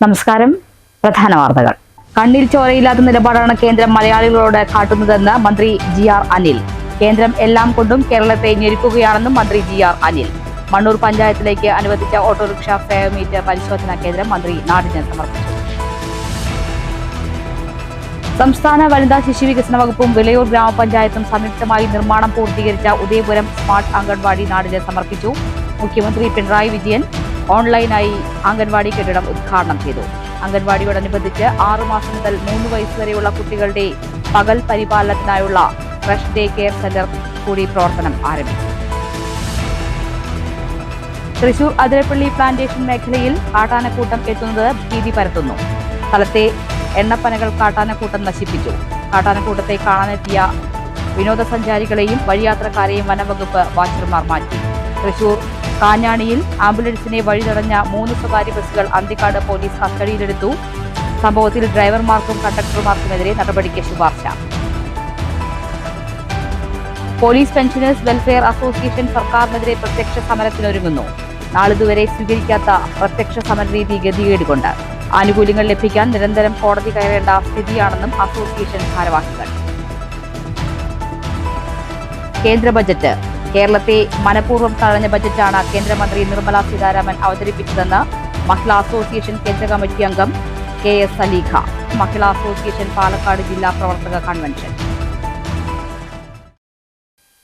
നമസ്കാരം. പ്രധാന വാർത്തകൾ. കണ്ണിൽ ചോരയില്ലാത്ത നിലപാടാണ് കേന്ദ്രം മലയാളികളോട് കാട്ടുന്നതെന്ന് മന്ത്രി ജി.ആർ. അനിൽ. കേന്ദ്രം എല്ലാം കൊണ്ടും കേരളത്തെ ഞെരുക്കുകയാണെന്നും മന്ത്രി ജി.ആർ. അനിൽ. മണ്ണൂർ പഞ്ചായത്തിലേക്ക് അനുവദിച്ച ഓട്ടോറിക്ഷ ഫെയർ മീറ്റർ പരിശോധനാ കേന്ദ്രം മന്ത്രി നാടിന് സമർപ്പിച്ചു. സംസ്ഥാന വനിതാ ശിശു വികസന വകുപ്പും വിളയൂർ ഗ്രാമപഞ്ചായത്തും സംയുക്തമായി നിർമ്മാണം പൂർത്തീകരിച്ച ഉദയപുരം സ്മാർട്ട് അംഗൻവാടി നാടിന് സമർപ്പിച്ചു. മുഖ്യമന്ത്രി പിണറായി വിജയൻ ഓൺലൈനായി അംഗൻവാടി കെട്ടിടം ഉദ്ഘാടനം ചെയ്തു. അംഗൻവാടിയോടനുബന്ധിച്ച് 6 മാസം മുതൽ 3 വയസ്സ് വരെയുള്ള കുട്ടികളുടെ പകൽ പരിപാലനത്തിനായുള്ള ഫ്രഷ് ഡേ കെയർ സെന്റർ കൂടി പ്രവർത്തനം ആരംഭിച്ചു. തൃശൂർ അതിരപ്പള്ളി പ്ലാന്റേഷൻ മേഖലയിൽ കാട്ടാനക്കൂട്ടം എത്തുന്നത് ഭീതി പരത്തുന്നു. സ്ഥലത്തെ എണ്ണപ്പനകൾ കാട്ടാനക്കൂട്ടം നശിപ്പിച്ചു. കാട്ടാനക്കൂട്ടത്തെ കാണാനെത്തിയ വിനോദസഞ്ചാരികളെയും വഴിയാത്രക്കാരെയും വനംവകുപ്പ് വാച്ചർമാർ മാറ്റി. തൃശൂർ കാഞ്ഞാണിയിൽ ആംബുലൻസിനെ വഴിതടഞ്ഞ 3 സ്വകാര്യ ബസ്സുകൾ അന്തിക്കാട് പോലീസ് കസ്റ്റഡിയിലെടുത്തു. സംഭവത്തിൽ ഡ്രൈവർമാർക്കും കണ്ടക്ടർമാർക്കുമെതിരെ നടപടിക്ക് ശുപാർശ. പോലീസ് പെൻഷനേഴ്സ് വെൽഫെയർ അസോസിയേഷൻ സർക്കാരിനെതിരെ പ്രത്യക്ഷ സമരത്തിനൊരുങ്ങുന്നു. നാളിതുവരെ സ്വീകരിക്കാത്ത പ്രത്യക്ഷ സമരരീതി ഗതികേടുകൊണ്ട് ആനുകൂല്യങ്ങൾ ലഭിക്കാൻ നിരന്തരം കോടതി കയറേണ്ട സ്ഥിതിയാണെന്നും അസോസിയേഷൻ ഭാരവാഹികൾ. കേന്ദ്ര ബജറ്റ്. കേരളത്തെ മനഃപൂർവ്വം തഴഞ്ഞ ബജറ്റാണ് കേന്ദ്രമന്ത്രി നിർമ്മല സീതാരാമൻ അവതരിപ്പിച്ചതെന്ന് മഹിളാ അസോസിയേഷൻ കേന്ദ്ര കമ്മിറ്റി അംഗം KS സലീഖ. മഹിളാ അസോസിയേഷൻ പാലക്കാട് ജില്ലാ പ്രവർത്തക കൺവെൻഷൻ.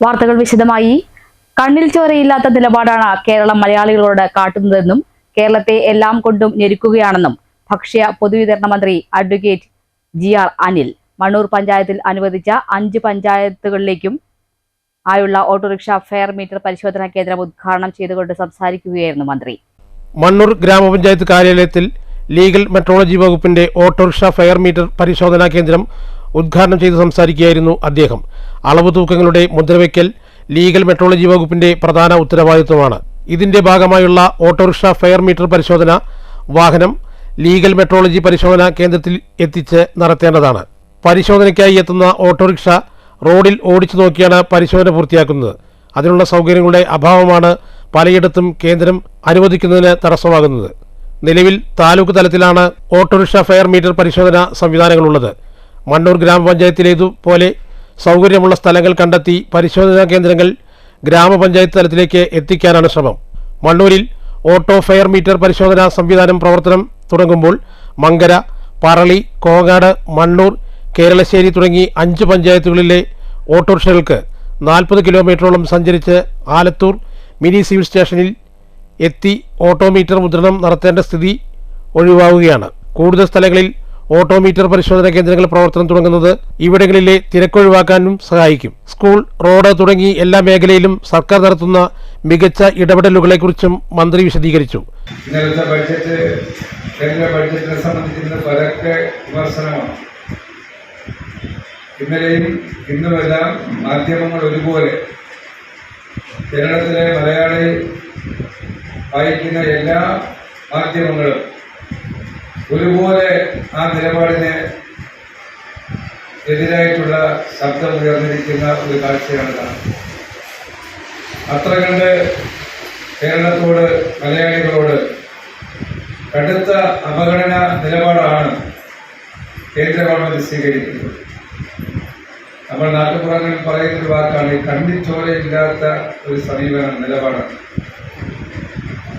വാർത്തകൾ വിശദമായി. കണ്ണിൽ ചോരയില്ലാത്ത നിലപാടാണ് കേരളം മലയാളികളോട് കാട്ടുന്നതെന്നും കേരളത്തെ എല്ലാം കൊണ്ടും ഞെരുക്കുകയാണെന്നും ഭക്ഷ്യ പൊതുവിതരണ മന്ത്രി അഡ്വക്കേറ്റ് ജി.ആർ. അനിൽ മണ്ണൂർ പഞ്ചായത്തിൽ അനുവദിച്ച 5 പഞ്ചായത്തുകളിലേക്കും ആയുള്ള ഓട്ടോറിക്ഷ ഫെയർ മീറ്റർ പരിശോധനാ കേന്ദ്രം ഉദ്ഘാടനം ചെയ്തുകൊണ്ട് സംസാരിക്കുകയായിരുന്നു മന്ത്രി. മണ്ണൂർ ഗ്രാമപഞ്ചായത്ത് കാര്യാലയത്തിൽ ലീഗൽ മെട്രോളജി വകുപ്പിന്റെ ഓട്ടോറിക്ഷ ഫെയർ മീറ്റർ പരിശോധനാ കേന്ദ്രം ഉദ്ഘാടനം ചെയ്ത് സംസാരിക്കുകയായിരുന്നു അദ്ദേഹം. അളവ് തൂക്കങ്ങളുടെ മുദ്രവയ്ക്കൽ ലീഗൽ മെട്രോളജി വകുപ്പിന്റെ പ്രധാന ഉത്തരവാദിത്വമാണ്. ഇതിന്റെ ഭാഗമായുള്ള ഓട്ടോറിക്ഷ ഫെയർ മീറ്റർ പരിശോധന വാഹനം ലീഗൽ മെട്രോളജി പരിശോധനാ കേന്ദ്രത്തിൽ എത്തിച്ച് നടത്തേണ്ടതാണ്. പരിശോധനയ്ക്കായി എത്തുന്ന ഓട്ടോറിക്ഷ റോഡിൽ ഓടിച്ചു നോക്കിയാണ് പരിശോധന പൂർത്തിയാക്കുന്നത്. അതിനുള്ള സൗകര്യങ്ങളുടെ അഭാവമാണ് പലയിടത്തും കേന്ദ്രം അനുവദിക്കുന്നതിന് തടസ്സമാകുന്നത്. നിലവിൽ താലൂക്ക് തലത്തിലാണ് ഓട്ടോറിക്ഷ ഫെയർ മീറ്റർ പരിശോധനാ സംവിധാനങ്ങളുള്ളത്. മണ്ണൂർ ഗ്രാമപഞ്ചായത്തിലേതുപോലെ സൗകര്യമുള്ള സ്ഥലങ്ങൾ കണ്ടെത്തി പരിശോധനാ കേന്ദ്രങ്ങൾ ഗ്രാമപഞ്ചായത്ത് തലത്തിലേക്ക് എത്തിക്കാനാണ് ശ്രമം. മണ്ണൂരിൽ ഓട്ടോ ഫെയർ മീറ്റർ പരിശോധനാ സംവിധാനം പ്രവർത്തനം തുടങ്ങുമ്പോൾ മങ്കര, പറളി, കോങ്ങാട്, മണ്ണൂർ, കേരളശ്ശേരി തുടങ്ങി 5 പഞ്ചായത്തുകളിലെ ഓട്ടോറിക്ഷകൾക്ക് 40 കിലോമീറ്ററോളം സഞ്ചരിച്ച് ആലത്തൂർ മിനി സിവിൽ സ്റ്റേഷനിൽ എത്തി ഓട്ടോമീറ്റർ മുദ്രണം നടത്തേണ്ട സ്ഥിതി ഒഴിവാവുകയാണ്. കൂടുതൽ സ്ഥലങ്ങളിൽ ഓട്ടോമീറ്റർ പരിശോധനാ കേന്ദ്രങ്ങൾ പ്രവർത്തനം തുടങ്ങുന്നത് ഇവിടങ്ങളിലെ തിരക്കൊഴിവാക്കാനും സഹായിക്കും. സ്കൂൾ, റോഡ് തുടങ്ങി എല്ലാ മേഖലയിലും സർക്കാർ നടത്തുന്ന മികച്ച ഇടപെടലുകളെക്കുറിച്ചും മന്ത്രി വിശദീകരിച്ചു. ഇന്നലത്തെ കേന്ദ്ര ബഡ്ജറ്റിനെ സംബന്ധിക്കുന്ന പരക്കെ വിമർശനമാണ്. ഇന്നലെയും ഇന്നുമെല്ലാം മാധ്യമങ്ങൾ ഒരുപോലെ കേരളത്തിലെ മലയാളി വായിക്കുന്ന എല്ലാ മാധ്യമങ്ങളും ഒരുപോലെ ആ നിലപാടിന് എതിരായിട്ടുള്ള ശബ്ദം ഉയർന്നിരിക്കുന്ന ഒരു കാഴ്ചയാണ് കാണുന്നത്. അത്ര കണ്ട് കേരളത്തോട്, മലയാളികളോട് കടുത്ത അവഗണന നിലപാടാണ് കേന്ദ്ര ഗവൺമെന്റ് സ്വീകരിക്കുന്നത്. നമ്മൾ നാട്ടുപുറങ്ങളിൽ പറയുന്നൊരു വാക്കാണ് ഈ കണ്ണിൽ ചോരയില്ലാത്ത ഒരു സമീപനം, നിലപാടാണ്.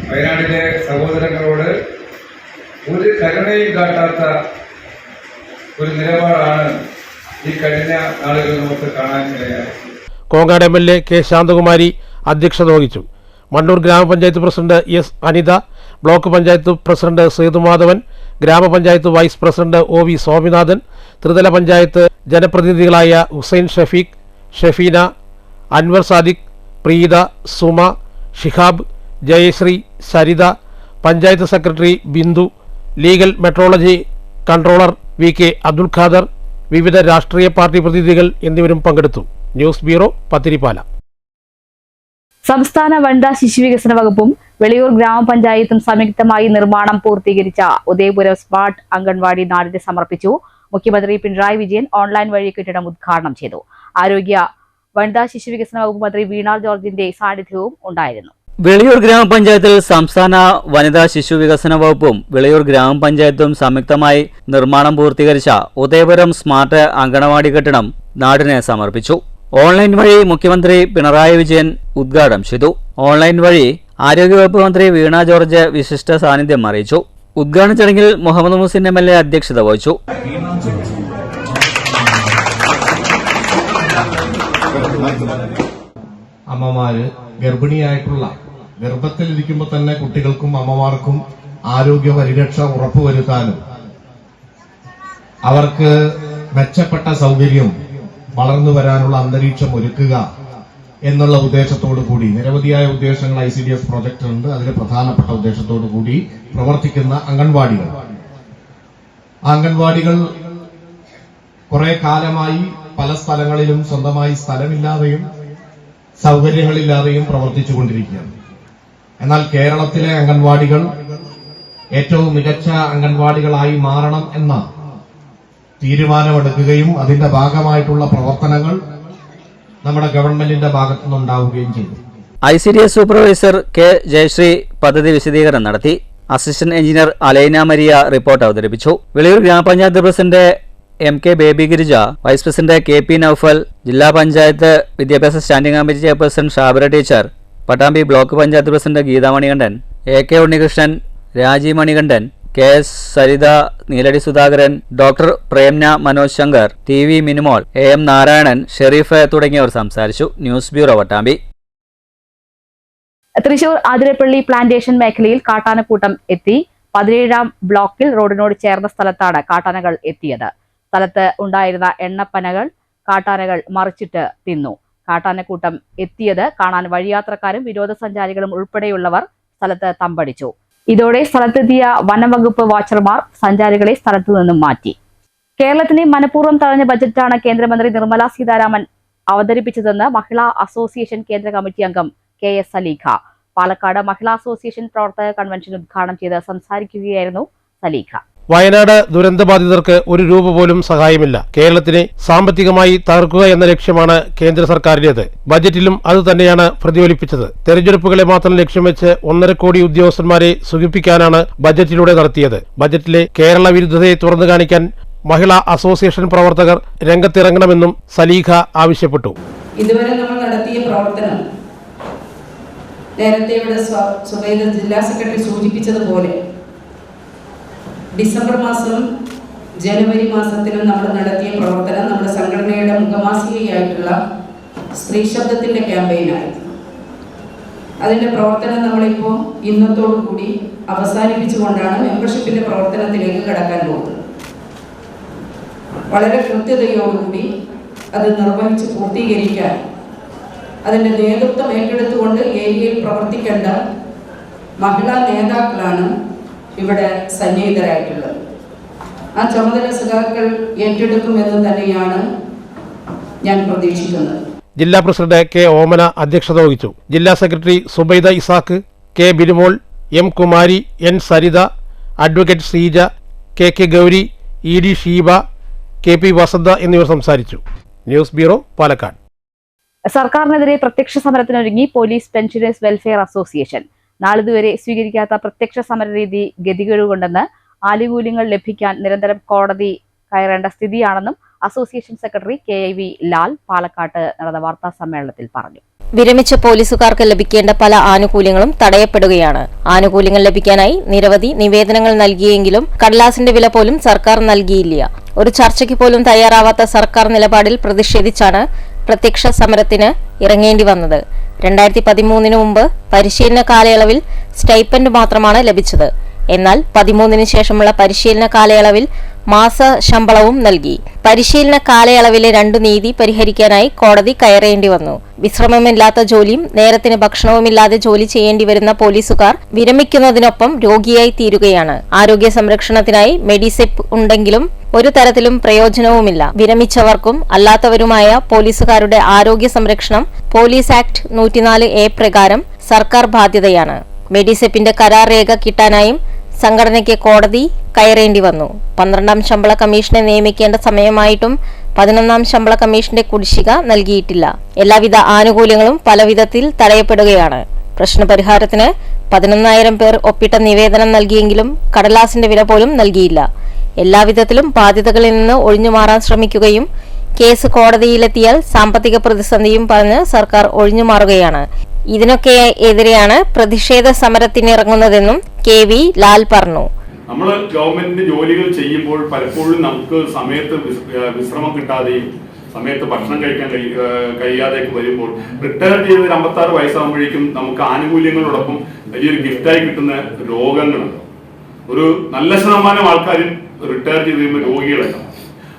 വയനാട്ടിലെ സഹോദരങ്ങളോട് ഒരു കരുണയും കാട്ടാത്ത ഒരു നിലപാടാണ് ഈ കഴിഞ്ഞ നാളുകളിൽ നമുക്ക് കാണാൻ ഇടയായത്. കോങ്ങാട് MLA കെ ശാന്തകുമാരി അധ്യക്ഷത വഹിച്ചു. Mannur gramapanchayat president S Anitha, block panchayat president Sethumadhavan, gramapanchayat vice president OV Swaminathan, ത്രിതല പഞ്ചായത്ത് ജനപ്രതിനിധികളായ Hussain Shafeeq, Shafeena, Anwar Sadiq, Preetha, Suma, Shihab, Jayasree, Saritha, panchayat secretary Bindu, legal metrology controller VK Abdul Khader, വിവിധ രാഷ്ട്രീയ പാർട്ടി പ്രതിനിധികൾ എന്നിവരും പങ്കെടുത്തു. News bureau, Pathirippala. സംസ്ഥാന വനിതാ ശിശു വികസന വകുപ്പും വെളിയൂർ ഗ്രാമപഞ്ചായത്തും സംയുക്തമായി നിർമ്മാണം പൂർത്തീകരിച്ച ഉദയപുരം സ്മാർട്ട് അംഗൻവാടി നാടിന് സമർപ്പിച്ചു. മുഖ്യമന്ത്രി പിണറായി വിജയൻ ഓൺലൈൻ വഴി കെട്ടിടം ഉദ്ഘാടനം ചെയ്തു. ആരോഗ്യ വനിതാ ശിശു വികസന വകുപ്പ് മന്ത്രി വീണ ജോർജിന്റെ സാന്നിധ്യവും ഉണ്ടായിരുന്നു. വെളിയൂർ ഗ്രാമപഞ്ചായത്തിൽ സംസ്ഥാന വനിതാ ശിശു വികസന വകുപ്പും വെളിയൂർ ഗ്രാമപഞ്ചായത്തും സംയുക്തമായി നിർമ്മാണം പൂർത്തീകരിച്ച ഉദയപുരം സ്മാർട്ട് അങ്കണവാടി കെട്ടിടം നാടിന് സമർപ്പിച്ചു. ഓൺലൈൻ വഴി മുഖ്യമന്ത്രി പിണറായി വിജയൻ ഉദ്ഘാടനം ചെയ്തു. ഓൺലൈൻ വഴി ആരോഗ്യവകുപ്പ് മന്ത്രി വീണ ജോർജ് വിശിഷ്ട സാന്നിധ്യം അറിയിച്ചു. ഉദ്ഘാടന ചടങ്ങിൽ മുഹമ്മദ് മുഹസിൻ MLA അധ്യക്ഷത വഹിച്ചു. അമ്മമാര് ഗർഭിണിയായിട്ടുള്ള ഗർഭത്തിലിരിക്കുമ്പോൾ തന്നെ കുട്ടികൾക്കും അമ്മമാർക്കും ആരോഗ്യ പരിരക്ഷ ഉറപ്പുവരുത്താനും അവർക്ക് മെച്ചപ്പെട്ട സൗകര്യം വളർന്നു വരാനുള്ള അന്തരീക്ഷം ഒരുക്കുക എന്നുള്ള ഉദ്ദേശത്തോടു കൂടി നിരവധിയായ ഉദ്ദേശങ്ങൾ ICDF പ്രോജക്റ്റിലുണ്ട്. അതിലെ പ്രധാനപ്പെട്ട ഉദ്ദേശത്തോടു കൂടി പ്രവർത്തിക്കുന്ന അംഗൻവാടികൾ. ആ അംഗൻവാടികൾ കുറെ കാലമായി പല സ്ഥലങ്ങളിലും സ്വന്തമായി സ്ഥലമില്ലാതെയും സൗകര്യങ്ങളില്ലാതെയും പ്രവർത്തിച്ചുകൊണ്ടിരിക്കുകയാണ്. എന്നാൽ കേരളത്തിലെ അംഗൻവാടികൾ ഏറ്റവും മികച്ച അംഗൻവാടികളായി മാറണം എന്ന തീരുമാനമെടുക്കുകയും അതിന്റെ ഭാഗമായിട്ടുള്ള പ്രവർത്തനങ്ങൾ നമ്മുടെ ഗവൺമെന്റിന്റെ ഭാഗത്തുനിന്നുണ്ടാവുകയും ചെയ്തു. ICDS supervisor K. ജയശ്രീ പദ്ധതി വിശദീകരണം നടത്തി. Assistant engineer Alaina Maria report അവതരിപ്പിച്ചു. Veliyur gramapanchayat president MK Baby Girija, vice president KP Noufal, ജില്ലാ പഞ്ചായത്ത് വിദ്യാഭ്യാസ standing committee chairperson Shabira teacher, Pattambi block panchayat president Geetha Manikandan, AK Unnikrishnan, Rajeev Manikandan, KS Saritha, Neeladi Sudhakaran, doctor Premna Manoj Shankar, TV Minimol, AM Narayanan, Sherif തുടങ്ങിയവർ സംസാരിച്ചു. News bureau Vattambi. Thrissur Athirappilly plantation മേഖലയിൽ കാട്ടാനക്കൂട്ടം എത്തി. 17ാം ബ്ലോക്കിൽ റോഡിനോട് ചേർന്ന സ്ഥലത്താണ് കാട്ടാനകൾ എത്തിയത്. സ്ഥലത്ത് ഉണ്ടായിരുന്ന എണ്ണപ്പനകൾ കാട്ടാനകൾ മറിച്ചിട്ട് തിന്നു. കാട്ടാനക്കൂട്ടം എത്തിയത് കാണാൻ വഴിയാത്രക്കാരും വിനോദസഞ്ചാരികളും ഉൾപ്പെടെയുള്ളവർ സ്ഥലത്ത് തമ്പടിച്ചു. ഇതോടെ സ്ഥലത്തെത്തിയ വനംവകുപ്പ് വാച്ചർമാർ സഞ്ചാരികളെ സ്ഥലത്തു നിന്നും മാറ്റി. കേരളത്തിനെ മനഃപൂർവ്വം തഴഞ്ഞ ബജറ്റാണ് കേന്ദ്രമന്ത്രി നിർമ്മല സീതാരാമൻ അവതരിപ്പിച്ചതെന്ന് മഹിളാ അസോസിയേഷൻ കേന്ദ്ര കമ്മിറ്റി അംഗം KS സലീഖ. പാലക്കാട് മഹിളാ അസോസിയേഷൻ പ്രവർത്തക കൺവെൻഷൻ ഉദ്ഘാടനം ചെയ്ത് സംസാരിക്കുകയായിരുന്നു സലീഖ. വയനാട് ദുരന്തബാധിതർക്ക് ഒരു രൂപ പോലും സഹായമില്ല. കേരളത്തിനെ സാമ്പത്തികമായി തകർക്കുക എന്ന ലക്ഷ്യമാണ് കേന്ദ്ര സർക്കാരിന്റേത്. ബജറ്റിലും അത് തന്നെയാണ് പ്രതിഫലിപ്പിച്ചത്. തെരഞ്ഞെടുപ്പുകളെ മാത്രം ലക്ഷ്യം വെച്ച് 1.5 കോടി ഉദ്യോഗസ്ഥന്മാരെ സുഖിപ്പിക്കാനാണ് ബജറ്റിലൂടെ നടത്തിയത്. ബജറ്റിലെ കേരള വിരുദ്ധതയെ തുറന്നു കാണിക്കാൻ മഹിളാ അസോസിയേഷൻ പ്രവർത്തകർ രംഗത്തിറങ്ങണമെന്നും സലീഖ ആവശ്യപ്പെട്ടു. ഇതുവരെ നമ്മൾ നടത്തിയ പ്രവർത്തനം നേരത്തെ ഇവിടെ സുബൈദ ജില്ലാ സെക്രട്ടറി സൂചിപ്പിച്ചതുപോലെ ഡിസംബർ മാസം ജനുവരി മാസത്തിലും നമ്മൾ നടത്തിയ പ്രവർത്തനം നമ്മുടെ സംഘടനയുടെ മുഖമാസികയായിട്ടുള്ള സ്ത്രീ ശബ്ദത്തിന്റെ ക്യാമ്പയിനായിരുന്നു. അതിന്റെ പ്രവർത്തനം നമ്മളിപ്പോൾ ഇന്നത്തോടു കൂടി അവസാനിപ്പിച്ചുകൊണ്ടാണ് മെമ്പർഷിപ്പിന്റെ പ്രവർത്തനത്തിലേക്ക് കടക്കാൻ പോകുന്നത്. വളരെ കൃത്യതയോടുകൂടി അത് നിർവഹിച്ച് പൂർത്തീകരിക്കാൻ അതിന്റെ നേതൃത്വം ഏറ്റെടുത്തുകൊണ്ട് ഏരിയയിൽ പ്രവർത്തിക്കേണ്ട മഹിളാ നേതാക്കളാണ് ഇവിടെ സന്നിഹിതരായിട്ടുള്ളത്. ആ ചുമതല സഖാക്കൾ ഏറ്റെടുക്കുമെന്ന് തന്നെയാണ് ഞാൻ പ്രതീക്ഷിക്കുന്നത്. ജില്ലാ പ്രസിഡന്റ് K. ഓമന അധ്യക്ഷത വഹിച്ചു. ജില്ലാ secretary Zubaida Ishaq, K. Binumol, M. Kumari, N. Saritha, advocate Sreeja, KK Gauri, ED Sheeba, KP Vasantha എന്നിവർ സംസാരിച്ചു. News bureau Palakkad. സർക്കാരിനെതിരെ പ്രത്യക്ഷ സമരത്തിനൊരുങ്ങി പോലീസ് പെൻഷനേഴ്സ് വെൽഫെയർ അസോസിയേഷൻ. നാളിതുവരെ സ്വീകരിക്കാത്ത പ്രത്യക്ഷ സമരരീതി ഗതികേടുകൊണ്ടെന്ന് ആനുകൂല്യങ്ങൾ ലഭിക്കാൻ നിരന്തരം കോടതി കയറേണ്ട സ്ഥിതിയാണെന്നും അസോസിയേഷൻ സെക്രട്ടറി KIV ലാൽ പാലക്കാട്ട് നടന്ന വാർത്താ സമ്മേളനത്തിൽ പറഞ്ഞു. വിരമിച്ച പോലീസുകാർക്ക് ലഭിക്കേണ്ട പല ആനുകൂല്യങ്ങളും തടയപ്പെടുകയാണ്. ആനുകൂല്യങ്ങൾ ലഭിക്കാനായി നിരവധി നിവേദനങ്ങൾ നൽകിയെങ്കിലും കടലാസിന്റെ വില പോലും സർക്കാർ നൽകിയില്ല. ഒരു ചർച്ചയ്ക്ക് പോലും തയ്യാറാവാത്ത സർക്കാർ നിലപാടിൽ പ്രതിഷേധിച്ചാണ് പ്രത്യക്ഷ സമരത്തിന് ഇറങ്ങേണ്ടി വന്നത്. 2013 മുമ്പ് പരിശീലന കാലയളവിൽ സ്റ്റൈപ്പൻഡ് മാത്രമാണ് ലഭിച്ചത്. എന്നാൽ 13 ശേഷമുള്ള പരിശീലന കാലയളവിൽ മാസ ശമ്പളവും നൽകി. പരിശീലന കാലയളവിലെ 2 നീതി പരിഹരിക്കാനായി കോടതി കയറേണ്ടി വന്നു. വിശ്രമമില്ലാത്ത ജോലിയും നേരത്തിന് ഭക്ഷണവുമില്ലാതെ ജോലി ചെയ്യേണ്ടി വരുന്ന പോലീസുകാർ വിരമിക്കുന്നതിനൊപ്പം രോഗിയായി തീരുകയാണ്. ആരോഗ്യ സംരക്ഷണത്തിനായി മെഡിസെപ്പ് ഉണ്ടെങ്കിലും ഒരു തരത്തിലും പ്രയോജനവുമില്ല. വിരമിച്ചവർക്കും അല്ലാത്തവരുമായ പോലീസുകാരുടെ ആരോഗ്യ സംരക്ഷണം പോലീസ് ആക്ട് 104A പ്രകാരം സർക്കാർ ബാധ്യതയാണ്. മെഡിസെപ്പിന്റെ കരാർ രേഖ കിട്ടാനായും സംഘടനയ്ക്ക് കോടതി കയറേണ്ടി വന്നു. 12ാം ശമ്പള കമ്മീഷനെ നിയമിക്കേണ്ട സമയമായിട്ടും 11ാം ശമ്പള കമ്മീഷന്റെ കുടിശ്ശിക നൽകിയിട്ടില്ല. എല്ലാവിധ ആനുകൂല്യങ്ങളും പലവിധത്തിൽ തടയപ്പെടുകയാണ്. പ്രശ്നപരിഹാരത്തിന് 11,000 പേർ ഒപ്പിട്ട നിവേദനം നൽകിയെങ്കിലും കടലാസിന്റെ വില പോലും നൽകിയില്ല. എല്ലാവിധത്തിലും ബാധ്യതകളിൽ നിന്ന് ഒഴിഞ്ഞുമാറാൻ ശ്രമിക്കുകയും കേസ് കോടതിയിലെത്തിയാൽ സാമ്പത്തിക പ്രതിസന്ധിയും പറഞ്ഞ് സർക്കാർ ഒഴിഞ്ഞുമാറുകയാണ്. ഇതിനൊക്കെ എതിരെയാണ് പ്രതിഷേധ സമരത്തിനിറങ്ങുന്നതെന്നും KV ലാൽ പറഞ്ഞു. നമ്മൾ ഗവൺമെന്റിന്റെ ജോലികൾ ചെയ്യുമ്പോൾ പലപ്പോഴും നമുക്ക് സമയത്ത് വിശ്രമം കിട്ടാതെയും സമയത്ത് ഭക്ഷണം കഴിക്കാൻ കഴിയാതെയൊക്കെ വരുമ്പോൾ റിട്ടയർ ചെയ്ത് 56 വയസ്സാകുമ്പോഴേക്കും നമുക്ക് ആനുകൂല്യങ്ങളോടൊപ്പം വലിയൊരു ഗിഫ്റ്റായി കിട്ടുന്ന രോഗങ്ങളുണ്ട്. ഒരു നല്ല ശതമാനം ആൾക്കാരും റിട്ടയർ ചെയ്ത് കഴിയുമ്പോൾ രോഗികളല്ല.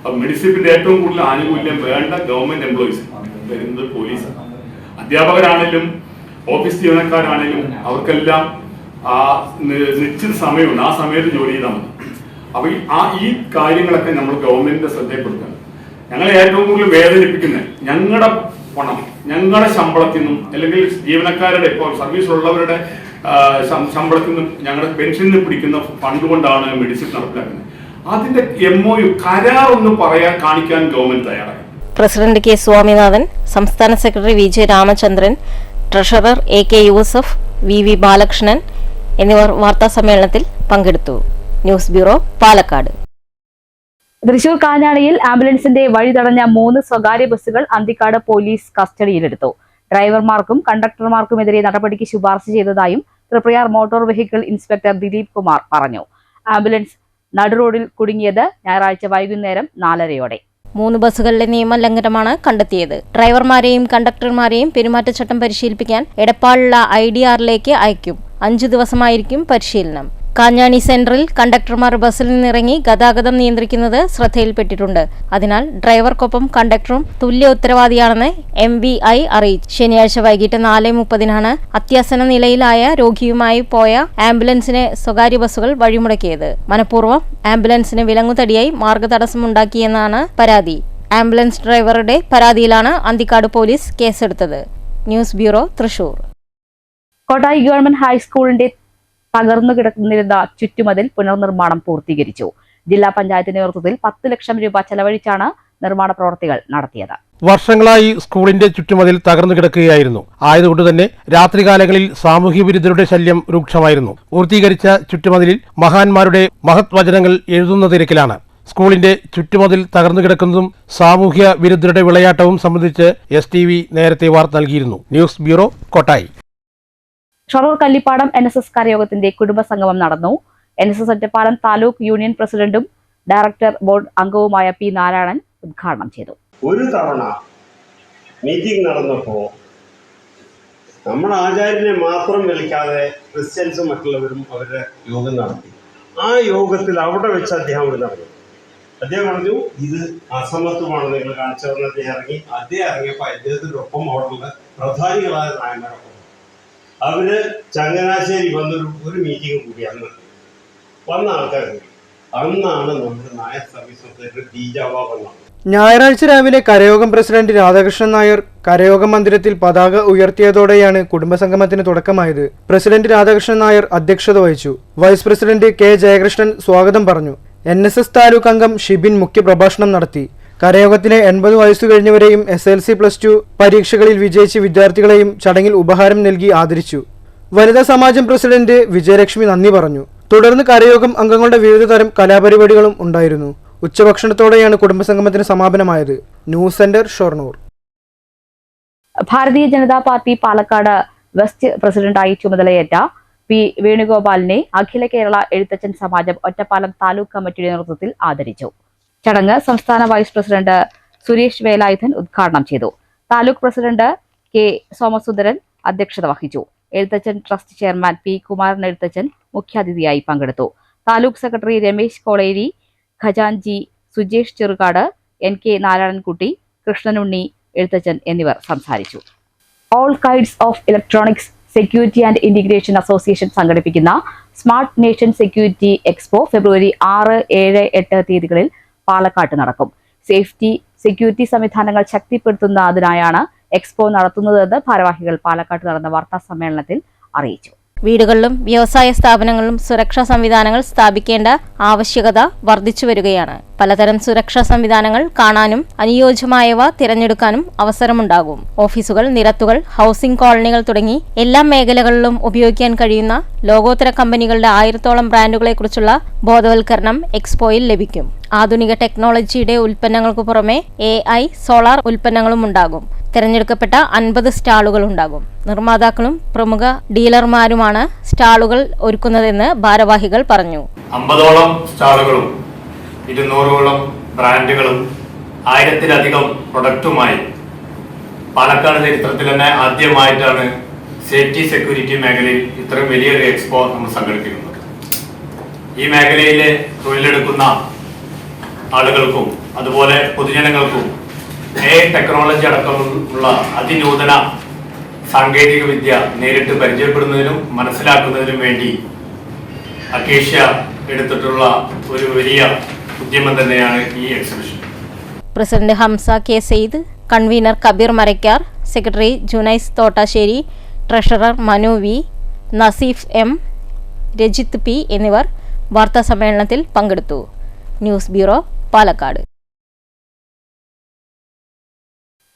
അപ്പൊ മെഡിസിപ്പിന്റെ ഏറ്റവും കൂടുതൽ ആനുകൂല്യം വേണ്ട ഗവൺമെന്റ് എംപ്ലോയീസ് വരുന്നത് പോലീസാണ്. അധ്യാപകരാണെങ്കിലും ഓഫീസ് ജീവനക്കാരാണെങ്കിലും അവർക്കെല്ലാം ആ നിശ്ചിത സമയമുണ്ട്, ആ സമയത്ത് ജോലി ചെയ്താൽ മതി. അപ്പൊ ഈ കാര്യങ്ങളൊക്കെ നമ്മൾ ഗവൺമെന്റിന്റെ ശ്രദ്ധയിൽപ്പെടുത്തുക. ഞങ്ങളെ ഏറ്റവും കൂടുതൽ വേദനിപ്പിക്കുന്നത് ഞങ്ങളുടെ പണം, ഞങ്ങളുടെ ശമ്പളത്തിൽ നിന്നും അല്ലെങ്കിൽ ജീവനക്കാരുടെ ഇപ്പോൾ സർവീസിലുള്ളവരുടെ ശമ്പളത്തിൽ നിന്നും ഞങ്ങളുടെ പെൻഷനിൽ പിടിക്കുന്ന ഫണ്ട് കൊണ്ടാണ് മെഡിസിൻ നടപ്പിലാക്കുന്നത്. അതിന്റെ MOU കരാറൊന്ന് കാണിക്കാൻ ഗവൺമെന്റ് തയ്യാറായി. President K. സ്വാമിനാഥൻ, സംസ്ഥാന secretary VJ Ramachandran, treasurer AK Yusuf, VV Balakrishnan എന്നിവർ വാർത്താസമ്മേളനത്തിൽ പങ്കെടുത്തു. News bureau, Palakkad. തൃശൂർ കാഞ്ഞാണിയിൽ ആംബുലൻസിന്റെ വഴി തടഞ്ഞ 3 സ്വകാര്യ ബസ്സുകൾ അന്തിക്കാട് പോലീസ് കസ്റ്റഡിയിലെടുത്തു. ഡ്രൈവർമാർക്കും കണ്ടക്ടർമാർക്കുമെതിരെ നടപടിക്ക് ശുപാർശ ചെയ്തതായും Triprayar motor vehicle inspector Dileep Kumar പറഞ്ഞു. ആംബുലൻസ് നടുറോഡിൽ കുടുങ്ങിയത് ഞായറാഴ്ച വൈകുന്നേരം 4:30-ഓടെ. 3 ബസ്സുകളിലെ നിയമലംഘനമാണ് കണ്ടെത്തിയത്. ഡ്രൈവർമാരെയും കണ്ടക്ടർമാരെയും പെരുമാറ്റച്ചട്ടം പരിശീലിപ്പിക്കാൻ എടപ്പാളിലുള്ള IDRലേക്ക് അയക്കും. 5 ദിവസമായിരിക്കും പരിശീലനം. കാഞ്ഞാണി സെന്ററിൽ കണ്ടക്ടർമാർ ബസ്സിൽ നിന്നിറങ്ങി ഗതാഗതം നിയന്ത്രിക്കുന്നത് ശ്രദ്ധയിൽപ്പെട്ടിട്ടുണ്ട്. അതിനാൽ ഡ്രൈവർക്കൊപ്പം കണ്ടക്ടറും തുല്യ ഉത്തരവാദിയാണെന്ന് MVI അറിയിച്ചു. ശനിയാഴ്ച വൈകിട്ട് 4:30-നാണ് അത്യാസന്ന നിലയിലായ രോഗിയുമായി പോയ ആംബുലൻസിനെ സ്വകാര്യ ബസ്സുകൾ വഴിമുടക്കിയത്. മനഃപൂർവ്വം ആംബുലൻസിന് വിലങ്ങുതടിയായി മാർഗതടസ്സമുണ്ടാക്കിയെന്നാണ് പരാതി. ആംബുലൻസ് ഡ്രൈവറുടെ പരാതിയിലാണ് അന്തിക്കാട് പോലീസ് കേസെടുത്തത്. News bureau, Thrissur. Kottayi government ഹൈസ്കൂളിന്റെ തകർന്നു കിടന്നിരുന്ന ചുറ്റുമതിൽ പുനർനിർമ്മാണം പൂർത്തീകരിച്ചു. ജില്ലാ പഞ്ചായത്തിന്റെ നേതൃത്വത്തിൽ 10 ലക്ഷം രൂപ ചെലവഴിച്ചാണ് നിർമ്മാണ പ്രവർത്തികൾ നടത്തിയത്. വർഷങ്ങളായി സ്കൂളിന്റെ ചുറ്റുമതിൽ തകർന്നു കിടക്കുകയായിരുന്നു. ആയതുകൊണ്ട് തന്നെ രാത്രികാലങ്ങളിൽ സാമൂഹ്യ വിരുദ്ധരുടെ ശല്യം രൂക്ഷമായിരുന്നു. പൂർത്തീകരിച്ച ചുറ്റുമതിലിൽ മഹാന്മാരുടെ മഹത് വചനങ്ങൾ എഴുതുന്ന തിരക്കിലാണ്. സ്കൂളിന്റെ ചുറ്റുമതിൽ തകർന്നു കിടക്കുന്നതും സാമൂഹ്യ വിരുദ്ധരുടെ വിളയാട്ടവും സംബന്ധിച്ച് STV നേരത്തെ വാർത്ത നൽകിയിരുന്നു. News bureau, Kottayi. Shoranur Kallippadam NSS കരയോഗത്തിന്റെ കുടുംബസംഗമം നടന്നു. NSS ഒറ്റപ്പാലം താലൂക്ക് യൂണിയൻ പ്രസിഡന്റും ഡയറക്ടർ ബോർഡ് അംഗവുമായ P. നാരായണൻ ഉദ്ഘാടനം ചെയ്തു. ഒരു തവണ മീറ്റിംഗ് നടന്നപ്പോൾ നമ്മൾ ആചാര്യനെ മാത്രം വിളിക്കാതെ ക്രിസ്ത്യൻസും മറ്റുള്ളവരും അവരുടെ യോഗം നടത്തി. ആ യോഗത്തിൽ അവിടെ വെച്ച് അദ്ദേഹം അദ്ദേഹം പറഞ്ഞു, ഇത് അസമത്വമാണ് നിങ്ങൾ കാണിച്ചതെന്ന് അദ്ദേഹം ഇറങ്ങിയപ്പോൾ അദ്ദേഹത്തിനൊപ്പം അവിടെയുള്ള പ്രധാനികളായ നായന്മാരൊപ്പം അവര് ചങ്ങനാശ്ശേരി വന്നൊരു മീറ്റിംഗ് കൂടി അന്ന് വന്ന ആൾക്കാർ കൂടി. അന്നാണ് നമ്മുടെ നായർ സർവീസ് സൊസൈറ്റി DJAWA വന്നത്. ഞായറാഴ്ച രാവിലെ കരയോഗം പ്രസിഡന്റ് രാധാകൃഷ്ണൻ നായർ കരയോഗ മന്ദിരത്തിൽ പതാക ഉയർത്തിയതോടെയാണ് കുടുംബസംഗമത്തിന് തുടക്കമായത്. പ്രസിഡന്റ് രാധാകൃഷ്ണൻ നായർ അധ്യക്ഷത വഹിച്ചു. Vice president K. ജയകൃഷ്ണൻ സ്വാഗതം പറഞ്ഞു. NSS താലൂക്ക് അംഗം ഷിബിൻ മുഖ്യപ്രഭാഷണം നടത്തി. കരയോഗത്തിലെ 80 വയസ്സു കഴിഞ്ഞവരെയും SLC+2 പരീക്ഷകളിൽ വിജയിച്ച വിദ്യാർത്ഥികളെയും ചടങ്ങിൽ ഉപഹാരം നൽകി ആദരിച്ചു. വനിതാ സമാജം പ്രസിഡന്റ് വിജയലക്ഷ്മി നന്ദി പറഞ്ഞു. തുടർന്ന് കരയോഗം അംഗങ്ങളുടെ വിവിധ തരം കലാപരിപാടികളും ഉണ്ടായിരുന്നു. ഉച്ചഭക്ഷണത്തോടെയാണ് കുടുംബസംഗമത്തിന് സമാപനമായത്. News centre, Shoranur. Bharatiya Janata party Palakkad west പ്രസിഡന്റായി ചുമതലയേറ്റ P. വേണുഗോപാലിനെ അഖില കേരള എഴുത്തച്ഛൻ സമാജം ഒറ്റപ്പാലം താലൂക്ക് കമ്മിറ്റിയുടെ നേതൃത്വത്തിൽ ആദരിച്ചു. ചടങ്ങ് സംസ്ഥാന വൈസ് പ്രസിഡന്റ് സുരേഷ് വേലായുധൻ ഉദ്ഘാടനം ചെയ്തു. Taluk president K. സോമസുന്ദരൻ അധ്യക്ഷത വഹിച്ചു. Ezhuthachan trust chairman P. Kumaran Ezhuthachan മുഖ്യാതിഥിയായി പങ്കെടുത്തു. താലൂക്ക് സെക്രട്ടറി രമേശ് കോളേരി, ഖജാൻജി സുജേഷ് ചെറുകാട്, NK നാരായണൻകുട്ടി, കൃഷ്ണനുണ്ണി എഴുത്തച്ഛൻ എന്നിവർ സംസാരിച്ചു. All കൈഡ്സ് of electronics security and integration association സംഘടിപ്പിക്കുന്ന സ്മാർട്ട് നേഷൻ സെക്യൂരിറ്റി എക്സ്പോ ഫെബ്രുവരി 6, 7, 8 തീയതികളിൽ പാലക്കാട്ട് നടക്കും. സേഫ്റ്റി സെക്യൂരിറ്റി സംവിധാനങ്ങൾ ശക്തിപ്പെടുത്തുന്നതിനായാണ് എക്സ്പോ നടത്തുന്നതെന്ന് ഭാരവാഹികൾ പാലക്കാട്ട് നടന്ന വാർത്താ സമ്മേളനത്തിൽ അറിയിച്ചു. വീടുകളിലും വ്യവസായ സ്ഥാപനങ്ങളിലും സുരക്ഷാ സംവിധാനങ്ങൾ സ്ഥാപിക്കേണ്ട ആവശ്യകത വർദ്ധിച്ചു വരികയാണ്. പലതരം സുരക്ഷാ സംവിധാനങ്ങൾ കാണാനും അനുയോജ്യമായവ തിരഞ്ഞെടുക്കാനും അവസരമുണ്ടാകും. ഓഫീസുകൾ, നിരത്തുകൾ, ഹൗസിംഗ് കോളനികൾ തുടങ്ങി എല്ലാ മേഖലകളിലും ഉപയോഗിക്കാൻ കഴിയുന്ന ലോകോത്തര കമ്പനികളുടെ 1000-ഓളം ബ്രാൻഡുകളെക്കുറിച്ചുള്ള ബോധവൽക്കരണം എക്സ്പോയിൽ ലഭിക്കും. ആധുനിക ടെക്നോളജിയുടെ ഉൽപ്പന്നങ്ങൾക്ക് പുറമെ AI, സോളാർ ഉൽപ്പന്നങ്ങളും ഉണ്ടാകും. തിരഞ്ഞെടുക്കപ്പെട്ട 50 സ്റ്റാളുകൾ ഉണ്ടാകും. നിർമ്മാതാക്കളും പ്രമുഖ ഡീലർമാരുമാണ് സ്റ്റാളുകൾ ഒരുക്കുന്നതെന്ന് ഭാരവാഹികൾ പറഞ്ഞു. 50ഓളം സ്റ്റാളുകളും 200ഓളം ബ്രാൻഡുകളും 1000-ലധികം പ്രൊഡക്റ്റുമായി പാലക്കാട് ചരിത്രത്തിൽ തന്നെ ആദ്യമായിട്ടാണ് സേഫ്റ്റി സെക്യൂരിറ്റി മേഖലയിൽ ഇത്രയും വലിയൊരു എക്സ്പോ നമ്മൾ സംഘടിപ്പിക്കുന്നത്. ഈ മേഖലയിൽ തൊഴിലെടുക്കുന്ന ആളുകൾക്കും അതുപോലെ പൊതുജനങ്ങൾക്കും ടെക്നോളജി അടക്കമുള്ള അതിനൂതന സാങ്കേതിക വിദ്യ നേരിട്ട് പരിചയപ്പെടുന്നതിനും മനസ്സിലാക്കുന്നതിനും വേണ്ടി അക്കേഷ്യ എടുത്തിട്ടുള്ള ഒരു വലിയ ഉദ്യമം തന്നെയാണ് ഈ exhibition. President Hamsa K Saeed, convener Kabeer Marakkar, secretary Junais Thottassery, treasurer Manu V, Naseef M, Rajith P എന്നിവർ വാർത്താസമ്മേളനത്തിൽ പങ്കെടുത്തു. News bureau, Palakkad.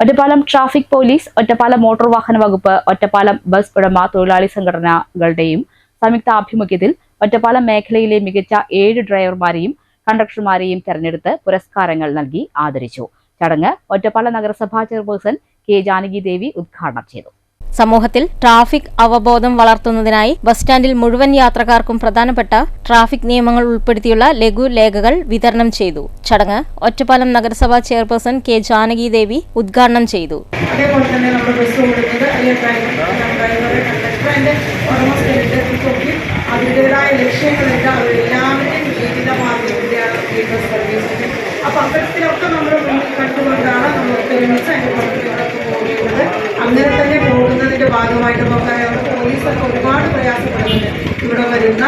Ottapalam traffic police, Ottapalam motor വാഹന വകുപ്പ്, ഒറ്റപ്പാലം ബസ് ഉടമ തൊഴിലാളി സംഘടനകളുടെയും സംയുക്ത ആഭിമുഖ്യത്തിൽ ഒറ്റപ്പാലം മേഖലയിലെ മികച്ച 7 ഡ്രൈവർമാരെയും കണ്ടക്ടർമാരെയും തെരഞ്ഞെടുത്ത് പുരസ്കാരങ്ങൾ നൽകി ആദരിച്ചു. ചടങ്ങ് ഒറ്റപ്പാലം നഗരസഭാ ചെയർപേഴ്സൺ കെ ജാനകി ദേവി ഉദ്ഘാടനം ചെയ്തു. സമൂഹത്തിൽ ട്രാഫിക് അവബോധം വളർത്തുന്നതിനായി ബസ് സ്റ്റാൻഡിൽ മുഴുവൻ യാത്രക്കാർക്കും പ്രധാനപ്പെട്ട ട്രാഫിക് നിയമങ്ങൾ ഉൾപ്പെടുത്തിയുള്ള ലഘുലേഖകൾ വിതരണം ചെയ്തു. ചടങ്ങ് ഒറ്റപ്പാലം നഗരസഭാ ചെയർപേഴ്സൺ കെ ജാനകി ദേവി ഉദ്ഘാടനം ചെയ്തു. അതേപോലെ തന്നെ നമ്മൾ ബസ് ഓടുന്നത് അതിൻ്റെതായ ലക്ഷ്യങ്ങളുണ്ട്. അവരെല്ലാവരുടെയും ജീവിതമാർഗ്ഗത്തിൻ്റെയാണ് ഈ ബസ് സർവീസിന്. അപ്പം അത്തരത്തിലൊക്കെ നമ്മൾ മുന്നിൽ കണ്ടുകൊണ്ടാണ് നമ്മൾ ഒരുമിച്ച് അനുഭവത്തിലേക്ക് പോകുന്നത്. അങ്ങനെ തന്നെ പോകുന്നതിൻ്റെ ഭാഗമായിട്ട് നമുക്കറിയാം, പോലീസൊക്കെ ഒരുപാട് പ്രയാസപ്പെടുന്നുണ്ട്. ഇവിടെ വരുന്ന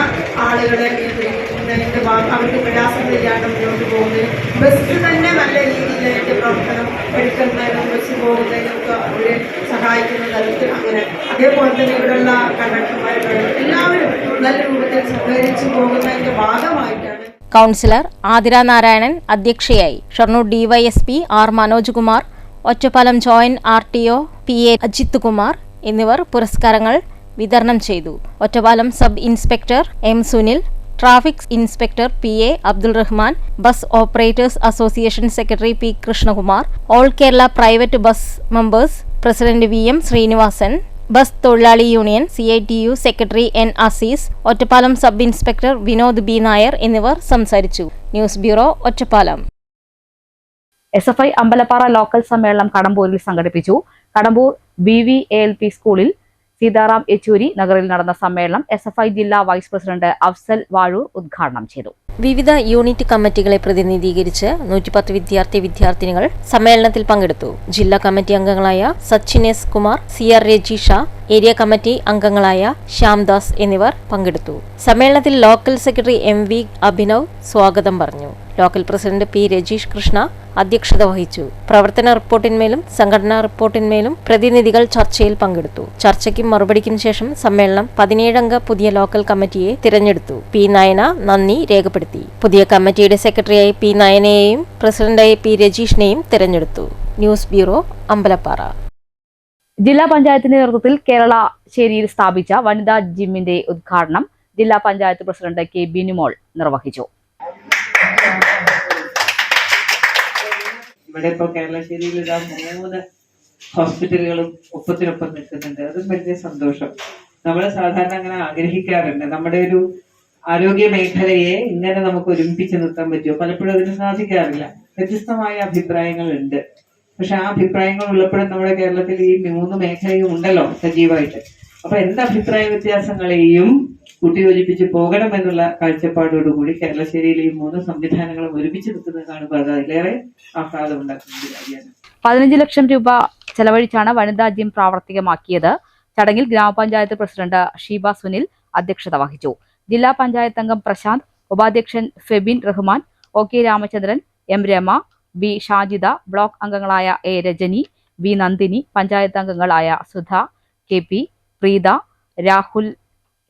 ആളുകളെ നിയന്ത്രിക്കുന്നതിൻ്റെ അവർക്ക് പ്രയാസങ്ങളില്ലാണ്ട് മുന്നോട്ട് പോകുന്നതിന് ബസ് തന്നെ നല്ല രീതിയിൽ അതിൻ്റെ പ്രവർത്തനം എടുക്കുന്നതിനും ബസ് പോകുന്നതിനൊക്കെ അവരെ സഹായിക്കുന്ന തരത്തിൽ അങ്ങനെ. അതേപോലെ തന്നെ ഇവിടെയുള്ള കണ്ടക്ടർമാരുടെ എല്ലാവരും നല്ല രൂപത്തിൽ സഹകരിച്ചു പോകുന്നതിൻ്റെ ഭാഗമായിട്ടാണ്. കൗൺസിലർ ആതിര നാരായണൻ അധ്യക്ഷയായി. Shoranur DYSP R Manoj Kumar, Ottapalam joint RTO PA Ajith Kumar എന്നിവർ പുരസ്കാരങ്ങൾ വിതരണം ചെയ്തു. Ottapalam sub inspector M Sunil, traffic inspector PA Abdul Rahman, bus operators association secretary P Krishnakumar, all Kerala private bus members president VM Srinivasan, bus തൊഴിലാളി union CITU secretary N Azeez, Ottapalam sub inspector Vinod B Nair എന്നിവർ സംസാരിച്ചു. News bureau, Ottapalam. SFI Ambalappara local സമ്മേളനം കടമ്പൂരിൽ സംഘടിപ്പിച്ചു. കടമ്പൂർ BVALP സ്കൂളിൽ സീതാറാം യെച്ചൂരി നഗറിൽ നടന്ന സമ്മേളനം SFI ജില്ലാ വൈസ് പ്രസിഡന്റ് അഫ്സൽ വാഴൂർ ഉദ്ഘാടനം ചെയ്തു. വിവിധ യൂണിറ്റ് കമ്മിറ്റികളെ പ്രതിനിധീകരിച്ച് 110 വിദ്യാർത്ഥിനികൾ സമ്മേളനത്തിൽ പങ്കെടുത്തു. ജില്ലാ കമ്മിറ്റി അംഗങ്ങളായ Sachin S Kumar, CR Rajisha, area committee അംഗങ്ങളായ ശ്യാംദാസ് എന്നിവർ പങ്കെടുത്തു. സമ്മേളനത്തിൽ ലോക്കൽ സെക്രട്ടറി MV അഭിനവ് സ്വാഗതം പറഞ്ഞു. Local president P Rajeesh Krishna അധ്യക്ഷത വഹിച്ചു. പ്രവർത്തന റിപ്പോർട്ടിന്മേലും സംഘടനാ റിപ്പോർട്ടിന്മേലും പ്രതിനിധികൾ ചർച്ചയിൽ പങ്കെടുത്തു. ചർച്ചയ്ക്കും മറുപടിക്കും ശേഷം സമ്മേളനം 17 അംഗ പുതിയ ലോക്കൽ കമ്മിറ്റിയെ തിരഞ്ഞെടുത്തു. P നയന നന്ദി രേഖപ്പെടുത്തി. പുതിയ കമ്മിറ്റിയുടെ സെക്രട്ടറിയായി P നയനയെയും പ്രസിഡന്റായി P രജീഷിനെയും തിരഞ്ഞെടുത്തു. News bureau, Ambalappara. ജില്ലാ പഞ്ചായത്തിന്റെ നേതൃത്വത്തിൽ കേരളശ്ശേരിയിൽ സ്ഥാപിച്ച വനിതാ ജിമ്മിന്റെ ഉദ്ഘാടനം ജില്ലാ പഞ്ചായത്ത് പ്രസിഡന്റ് K ബിനുമോൾ നിർവഹിച്ചു. ഇവിടെ ഇപ്പോൾ കേരളശ്ശേരിയിൽ 3 ഹോസ്പിറ്റലുകളും ഒപ്പത്തിനൊപ്പം നിൽക്കുന്നുണ്ട്. അതും വലിയ സന്തോഷം. നമ്മൾ സാധാരണ അങ്ങനെ ആഗ്രഹിക്കാറുണ്ട്, നമ്മുടെ ഒരു ആരോഗ്യ മേഖലയെ ഇങ്ങനെ നമുക്ക് ഒരുമിപ്പിച്ച് നിർത്താൻ പറ്റുമോ? പലപ്പോഴും അതിന് സാധിക്കാറില്ല. വ്യത്യസ്തമായ അഭിപ്രായങ്ങളുണ്ട്. പക്ഷെ ആ അഭിപ്രായങ്ങൾ ഉള്ളപ്പോഴും നമ്മുടെ കേരളത്തിൽ ഈ 3 മേഖലയും ഉണ്ടല്ലോ സജീവമായിട്ട്. അപ്പൊ എന്ത് അഭിപ്രായ വ്യത്യാസങ്ങളെയും കൂട്ടിയോജിപ്പിച്ച് പോകണമെന്നുള്ള കാഴ്ചപ്പാടോടുകൂടി കേരളശ്ശേരിയിൽ ഈ 3 സംവിധാനങ്ങളും ഒരുമിച്ച് നിൽക്കുന്നത് കാണുമ്പോൾ അത് അതിലേറെ ആഹ്ലാദം ഉണ്ടാക്കുന്ന ഒരു കാര്യമാണ്. 15 ലക്ഷം രൂപ ചെലവഴിച്ചാണ് വനിതാ ജിം പ്രാവർത്തികമാക്കിയത്. ചടങ്ങിൽ ഗ്രാമപഞ്ചായത്ത് പ്രസിഡന്റ് ഷീബ സുനിൽ അധ്യക്ഷത വഹിച്ചു. ജില്ലാ പഞ്ചായത്ത് അംഗം പ്രശാന്ത്, ഉപാധ്യക്ഷൻ Febin Rahman, OK Ramachandran, M Rama, B Shajida, block അംഗങ്ങളായ A രജനി, B നന്ദിനി, പഞ്ചായത്ത് അംഗങ്ങളായ സുധ, KP, പ്രീത, രാഹുൽ,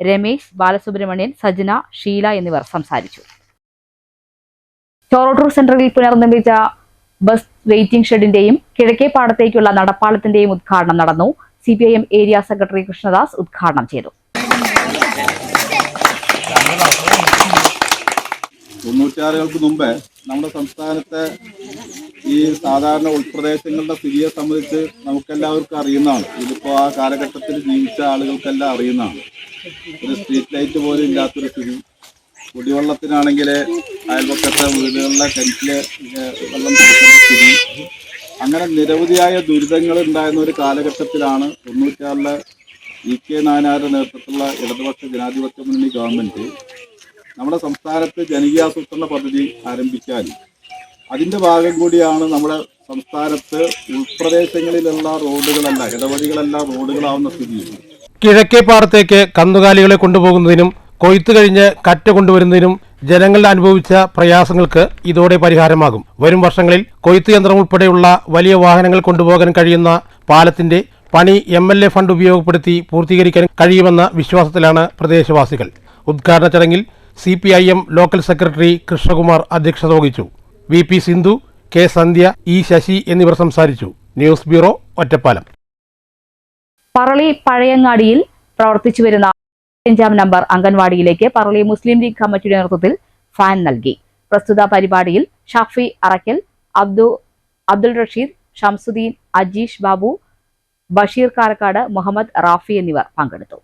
രമേശ്, ബാലസുബ്രഹ്മണ്യൻ, സജന, ഷീല എന്നിവർ സംസാരിച്ചു. ചോറോട്ടൂർ സെന്ററിൽ പുനർനിർമ്മിച്ച ബസ് വെയിറ്റിംഗ് ഷെഡിന്റെയും കിഴക്കേ പാടത്തേക്കുള്ള നടപ്പാളത്തിന്റെയും ഉദ്ഘാടനം നടന്നു. CPIM ഏരിയ സെക്രട്ടറി കൃഷ്ണദാസ് ഉദ്ഘാടനം ചെയ്തു. 96 മുമ്പേ നമ്മുടെ സംസ്ഥാനത്തെ ഈ സാധാരണ ഉൾപ്രദേശങ്ങളുടെ സ്ഥിതിയെ സംബന്ധിച്ച് നമുക്കെല്ലാവർക്കും അറിയുന്നതാണ്. ഇതിപ്പോൾ ആ കാലഘട്ടത്തിൽ ജീവിച്ച ആളുകൾക്കെല്ലാം അറിയുന്നതാണ്. ഒരു സ്ട്രീറ്റ് ലൈറ്റ് പോലും ഇല്ലാത്തൊരു സ്ഥിതി, കുടിവെള്ളത്തിനാണെങ്കിൽ അയൽപക്കത്തെ വീടുകളിലെ കിണറ്റിലെ വെള്ളം കൊടുക്കുന്ന സ്ഥിതി, അങ്ങനെ നിരവധിയായ ദുരിതങ്ങൾ ഉണ്ടായിരുന്ന ഒരു കാലഘട്ടത്തിലാണ് 96 EK നായനാരുടെ നേതൃത്വത്തിലുള്ള ഇടതുപക്ഷ ജനാധിപത്യ മുന്നണി ഗവൺമെൻറ് നമ്മുടെ സംസ്ഥാനത്ത് ജനകീയാസൂത്രണ പദ്ധതി ആരംഭിക്കാൻ അതിൻ്റെ ഭാഗം കൂടിയാണ് നമ്മുടെ സംസ്ഥാനത്ത് ഉൾപ്രദേശങ്ങളിലുള്ള റോഡുകളല്ല, ഇടവഴികളെല്ലാം റോഡുകളാവുന്ന സ്ഥിതിയിൽ. കിഴക്കേ പാടത്തേക്ക് കന്നുകാലികളെ കൊണ്ടുപോകുന്നതിനും കൊയ്ത്ത് കഴിഞ്ഞ് കറ്റ കൊണ്ടുവരുന്നതിനും ജനങ്ങൾ അനുഭവിച്ച പ്രയാസങ്ങൾക്ക് ഇതോടെ പരിഹാരമാകും. വരും വർഷങ്ങളിൽ കൊയ്ത്ത് യന്ത്രം ഉൾപ്പെടെയുള്ള വലിയ വാഹനങ്ങൾ കൊണ്ടുപോകാൻ കഴിയുന്ന പാലത്തിന്റെ പണി MLA ഫണ്ട് ഉപയോഗപ്പെടുത്തി പൂർത്തീകരിക്കാൻ കഴിയുമെന്ന വിശ്വാസത്തിലാണ് പ്രദേശവാസികൾ. ഉദ്ഘാടന ചടങ്ങിൽ CPIM ലോക്കൽ സെക്രട്ടറി കൃഷ്ണകുമാർ അധ്യക്ഷത വഹിച്ചു. VP സിന്ധു, K സന്ധ്യ, E ശശി എന്നിവർ സംസാരിച്ചു. News bureau, Ottapalam. പറളി പഴയങ്ങാടിയിൽ പ്രവർത്തിച്ചു വരുന്ന 5-ാം നമ്പർ അംഗൻവാടിയിലേക്ക് പറളി മുസ്ലിം ലീഗ് കമ്മിറ്റിയുടെ നേതൃത്വത്തിൽ ഫാൻ നൽകി. പ്രസ്തുത പരിപാടിയിൽ ഷാഫി അറക്കൽ, അബ്ദുൾ റഷീദ്, ഷംസുദ്ദീൻ, അജീഷ് ബാബു, ബഷീർ കാരക്കാട്, മുഹമ്മദ് റാഫി എന്നിവർ പങ്കെടുത്തു.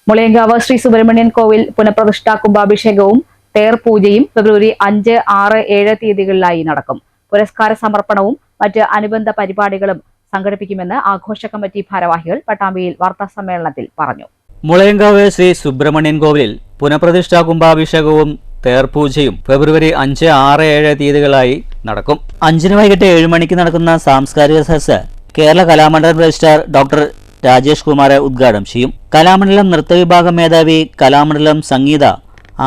മുളയങ്കാവ് ശ്രീ സുബ്രഹ്മണ്യൻ കോവിൽ പുനഃപ്രതിഷ്ഠാ കുംഭാഭിഷേകവും തേർ പൂജയും ഫെബ്രുവരി 5, 6, 7 തീയതികളിലായി നടക്കും. പുരസ്കാര സമർപ്പണവും മറ്റ് അനുബന്ധ പരിപാടികളും സംഘടിപ്പിക്കുമെന്ന് ആഘോഷ കമ്മിറ്റി ഭാരവാഹികൾ പട്ടാമ്പിയിൽ വാർത്താസമ്മേളനത്തിൽ പറഞ്ഞു. മുളയങ്കാവ് ശ്രീ സുബ്രഹ്മണ്യൻ കോവിലിൽ പുനഃപ്രതിഷ്ഠാ കുംഭാഭിഷേകവും തേർപൂജയും ഫെബ്രുവരി 5, 6, 7 തീയതികളായി നടക്കും. 5 വൈകിട്ട് 7 മണിക്ക് നടക്കുന്ന സാംസ്കാരിക സദസ്സ് കേരള കലാമണ്ഡലം രജിസ്ട്രാർ ഡോക്ടർ രാജേഷ് കുമാർ ഉദ്ഘാടനം ചെയ്യും. കലാമണ്ഡലം നൃത്തവിഭാഗം മേധാവി കലാമണ്ഡലം സംഗീത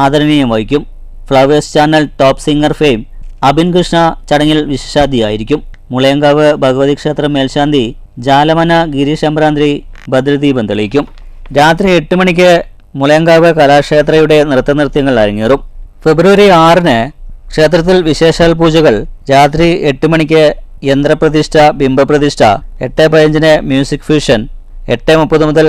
ആദരണീയം വഹിക്കും. Flowers channel top singer fame Abin Krishna ചടങ്ങിൽ വിശിഷ്ടാതിഥിയായിരിക്കും. മുളയങ്കാവ് ഭഗവതി ക്ഷേത്രം മേൽശാന്തി ജാലമന ഗിരീഷ് അമ്പ്രാന്തി ഭദ്രദീപം തെളിയിക്കും. രാത്രി 8 മണിക്ക് മുളയങ്കാവ് കലാക്ഷേത്രയുടെ നൃത്തനൃത്യങ്ങൾ അരങ്ങേറും. ഫെബ്രുവരി 6 ക്ഷേത്രത്തിൽ വിശേഷാൽ പൂജകൾ. രാത്രി 8 മണിക്ക് യന്ത്രപ്രതിഷ്ഠ, ബിംബപ്രതിഷ്ഠ. 8:15 മ്യൂസിക് ഫ്യൂഷൻ. 8:30 മുതൽ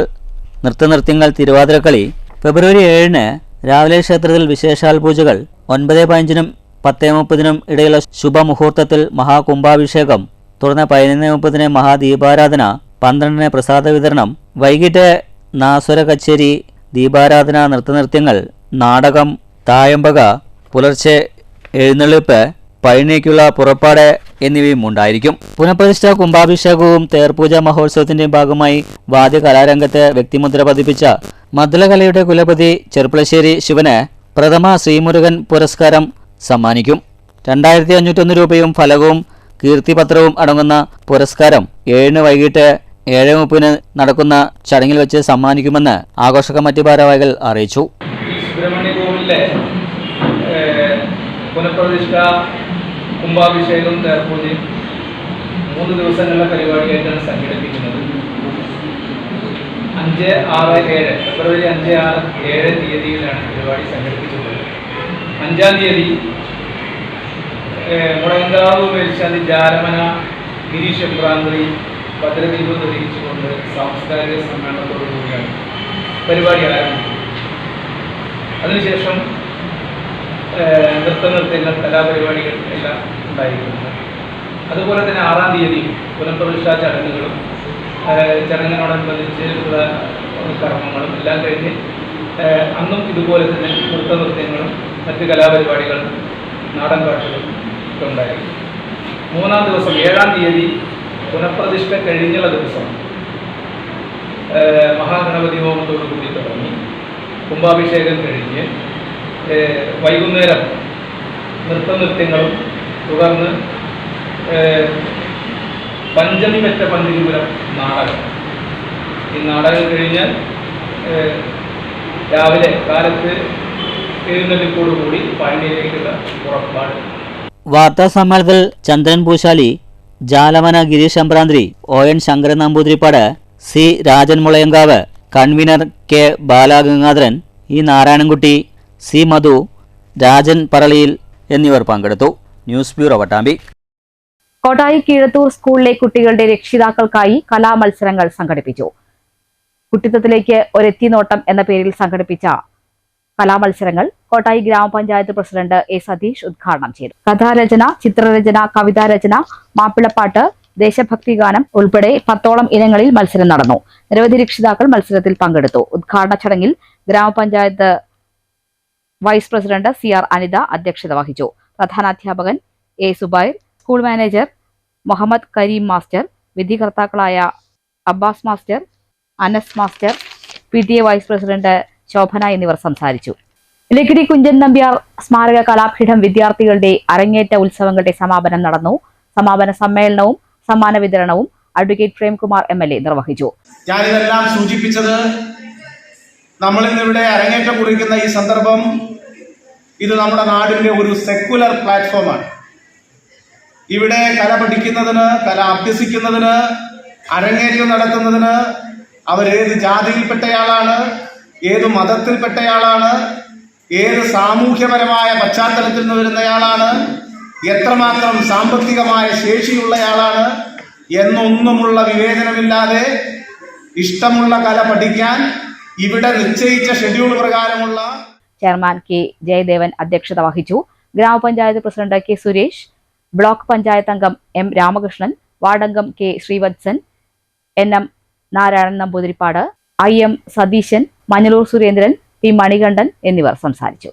നൃത്തനൃത്യങ്ങൾ, തിരുവാതിരക്കളി. ഫെബ്രുവരി 7 രാവിലെ ക്ഷേത്രത്തിൽ വിശേഷാൽ പൂജകൾ. 9:15 10:30 ഇടയിലുള്ള ശുഭമുഹൂർത്തത്തിൽ മഹാകുംഭാഭിഷേകം. തുടർന്ന് 11:30 മഹാദീപാരാധന. 12 പ്രസാദ വിതരണം. വൈകിട്ട് നാസ്വര കച്ചേരി, ദീപാരാധന, നൃത്തനൃത്യങ്ങൾ, നാടകം, തായമ്പക. പുലർച്ചെ എഴുന്നള്ളിപ്പ്, പഴനിക്കുള്ള പുറപ്പാട് എന്നിവയും ഉണ്ടായിരിക്കും. പുനഃപ്രതിഷ്ഠാ കുംഭാഭിഷേകവും തേർപൂജ മഹോത്സവത്തിന്റെയും ഭാഗമായി വാദ്യ കലാരംഗത്ത് വ്യക്തിമുദ്ര പതിപ്പിച്ച മദ്ദളകലയുടെ കുലപതി ചെർപ്പളശ്ശേരി ശിവന് പ്രഥമ ശ്രീമുരുകൻ പുരസ്കാരം സമ്മാനിക്കും. 2501 രൂപയും ഫലകവും കീർത്തിപത്രവും അടങ്ങുന്ന പുരസ്കാരം 7 വൈകിട്ട് 7:30 നടക്കുന്ന ചടങ്ങിൽ വെച്ച് സമ്മാനിക്കുമെന്ന് ആഘോഷ കമ്മിറ്റി ഭാരവാഹികൾ അറിയിച്ചു. സുബ്രഹ്മണ്യ കോവിലിലെ പുനഃപ്രതിഷ്ഠ, കുംഭാഭിഷേകം, തേർപൂജയും 3 ദിവസങ്ങളിലെ പരിപാടിയായിട്ടാണ് സംഘടിപ്പിക്കുന്നത്. 5, 6, 7 ഫെബ്രുവരി 5, 6, 7 തീയതിയിലാണ് പരിപാടി സംഘടിപ്പിച്ചിട്ടുള്ളത്. 5-ാം തീയതി മുളയങ്കാവ് മേൽശാന്തി ജാലമന ഗിരീഷ് അമ്പ്രാന്തി ഭദ്രദീപം തെളിയിച്ചുകൊണ്ട് സാംസ്കാരിക സമ്മേളനത്തോടു കൂടിയാണ് പരിപാടി ആരംഭിക്കുന്നത്. അതിനുശേഷം നൃത്തനൃത്യങ്ങൾ, കലാപരിപാടികൾ എല്ലാം ഉണ്ടായിരിക്കുന്നത്. അതുപോലെ തന്നെ 6-ാം തീയതി പുനഃപ്രതിഷ്ഠാ ചടങ്ങുകളും ചടങ്ങിനോടനുബന്ധിച്ചുള്ള കർമ്മങ്ങളും എല്ലാം കഴിഞ്ഞ് അന്നും ഇതുപോലെ തന്നെ നൃത്തനൃത്യങ്ങളും മറ്റ് കലാപരിപാടികളും നാടൻ പാട്ടുകളും ഒക്കെ ഉണ്ടായിരിക്കും. 3-ാം ദിവസം 7-ാം തീയതി പുനഃപ്രതിഷ്ഠ കഴിഞ്ഞുള്ള ദിവസം മഹാഗണപതി ഹോമത്തോടു കൂടി തുടങ്ങി കുംഭാഭിഷേകം കഴിഞ്ഞ് വൈകുന്നേരം നൃത്തനൃത്യങ്ങളും തുടർന്ന് പഞ്ചമി വെച്ച പന്തിരുപുരം നാടകം. ഈ നാടകം കഴിഞ്ഞാൽ രാവിലെ കാലത്ത് എഴുന്നള്ളിപ്പോടുകൂടി പഴനിയിലേക്കുള്ള പുറപ്പാട്. വാർത്താ സമ്മേളനത്തിൽ Chandran Pooshali, Jalamana Girish Ambranthi, ON Sankaran Namboothirippad, C Rajan Mulayankavu, convener K Balagangadharan, E Narayanankutty, C Madhu, Rajan പറളിയിൽ എന്നിവർ പങ്കെടുത്തു. News bureau Pattambi. കോട്ടായി കീഴത്തൂർ സ്കൂളിലെ കുട്ടികളുടെ രക്ഷിതാക്കൾക്കായി കലാമത്സരങ്ങൾ സംഘടിപ്പിച്ചു. കുട്ടിത്വത്തിലേക്ക് ഒരെത്തിനോട്ടം എന്ന പേരിൽ സംഘടിപ്പിച്ച കലാമത്സരങ്ങൾ കോട്ടായി ഗ്രാമപഞ്ചായത്ത് പ്രസിഡന്റ് എ സതീഷ് ഉദ്ഘാടനം ചെയ്തു. കഥാരചന, ചിത്രരചന, കവിതാരചന, മാപ്പിളപ്പാട്ട്, ദേശഭക്തി ഗാനം ഉൾപ്പെടെ 10ഓളം ഇനങ്ങളിൽ മത്സരം നടന്നു. നിരവധി രക്ഷിതാക്കൾ മത്സരത്തിൽ പങ്കെടുത്തു. ഉദ്ഘാടന ചടങ്ങിൽ ഗ്രാമപഞ്ചായത്ത് വൈസ് പ്രസിഡന്റ് CR അനിത അധ്യക്ഷത വഹിച്ചു. പ്രധാനാധ്യാപകൻ A Zubair, school manager Muhammad Kareem master, വിധികർത്താക്കളായ Abbas master, Anas master, PTA vice president Shobhana എന്നിവർ സംസാരിച്ചു. ലക്കിടി കുഞ്ചൻ നമ്പ്യാർ സ്മാരക കലാപീഠം വിദ്യാർത്ഥികളുടെ അരങ്ങേറ്റ ഉത്സവങ്ങളുടെ സമാപനം നടന്നു. സമാപന സമ്മേളനവും സമ്മാന വിതരണവും അഡ്വക്കേറ്റ് പ്രേംകുമാർ MLA നിർവഹിച്ചു. ഞാനിതെല്ലാം സൂചിപ്പിച്ചത് നമ്മളിന്നിവിടെ അരങ്ങേറ്റം കുറിക്കുന്ന ഈ സന്ദർഭം ഇത് നമ്മുടെ നാടിന്റെ ഒരു സെക്കുലർ പ്ലാറ്റ്ഫോമാണ്. ഇവിടെ കല പഠിക്കുന്നതിന്, കല അഭ്യസിക്കുന്നതിന്, അരങ്ങേറ്റം നടത്തുന്നതിന് അവരേത് ജാതിയിൽപ്പെട്ടയാളാണ്, ഏത് മതത്തിൽപ്പെട്ടയാളാണ്, ഏത് സാമൂഹ്യപരമായ പശ്ചാത്തലത്തിൽ നിന്ന് വരുന്നയാളാണ്, എത്രമാത്രം സാമ്പത്തികമായ ശേഷിയുള്ളയാളാണ് എന്നൊന്നുമുള്ള വിവേചനമില്ലാതെ ഇഷ്ടമുള്ള കല പഠിക്കാൻ ഇവിടെ നിശ്ചയിച്ച ഷെഡ്യൂൾ പ്രകാരമുള്ള ചെയർമാൻ K ജയദേവൻ അധ്യക്ഷത വഹിച്ചു. ഗ്രാമപഞ്ചായത്ത് president K Suresh, block panchayat അംഗം M Ramakrishnan, വാർഡംഗം K Sreevalsan, NM Narayanan Namboodiripad, IM Satheesan, Manjalloor Surendran, P Manikandan എന്നിവർ സംസാരിച്ചു.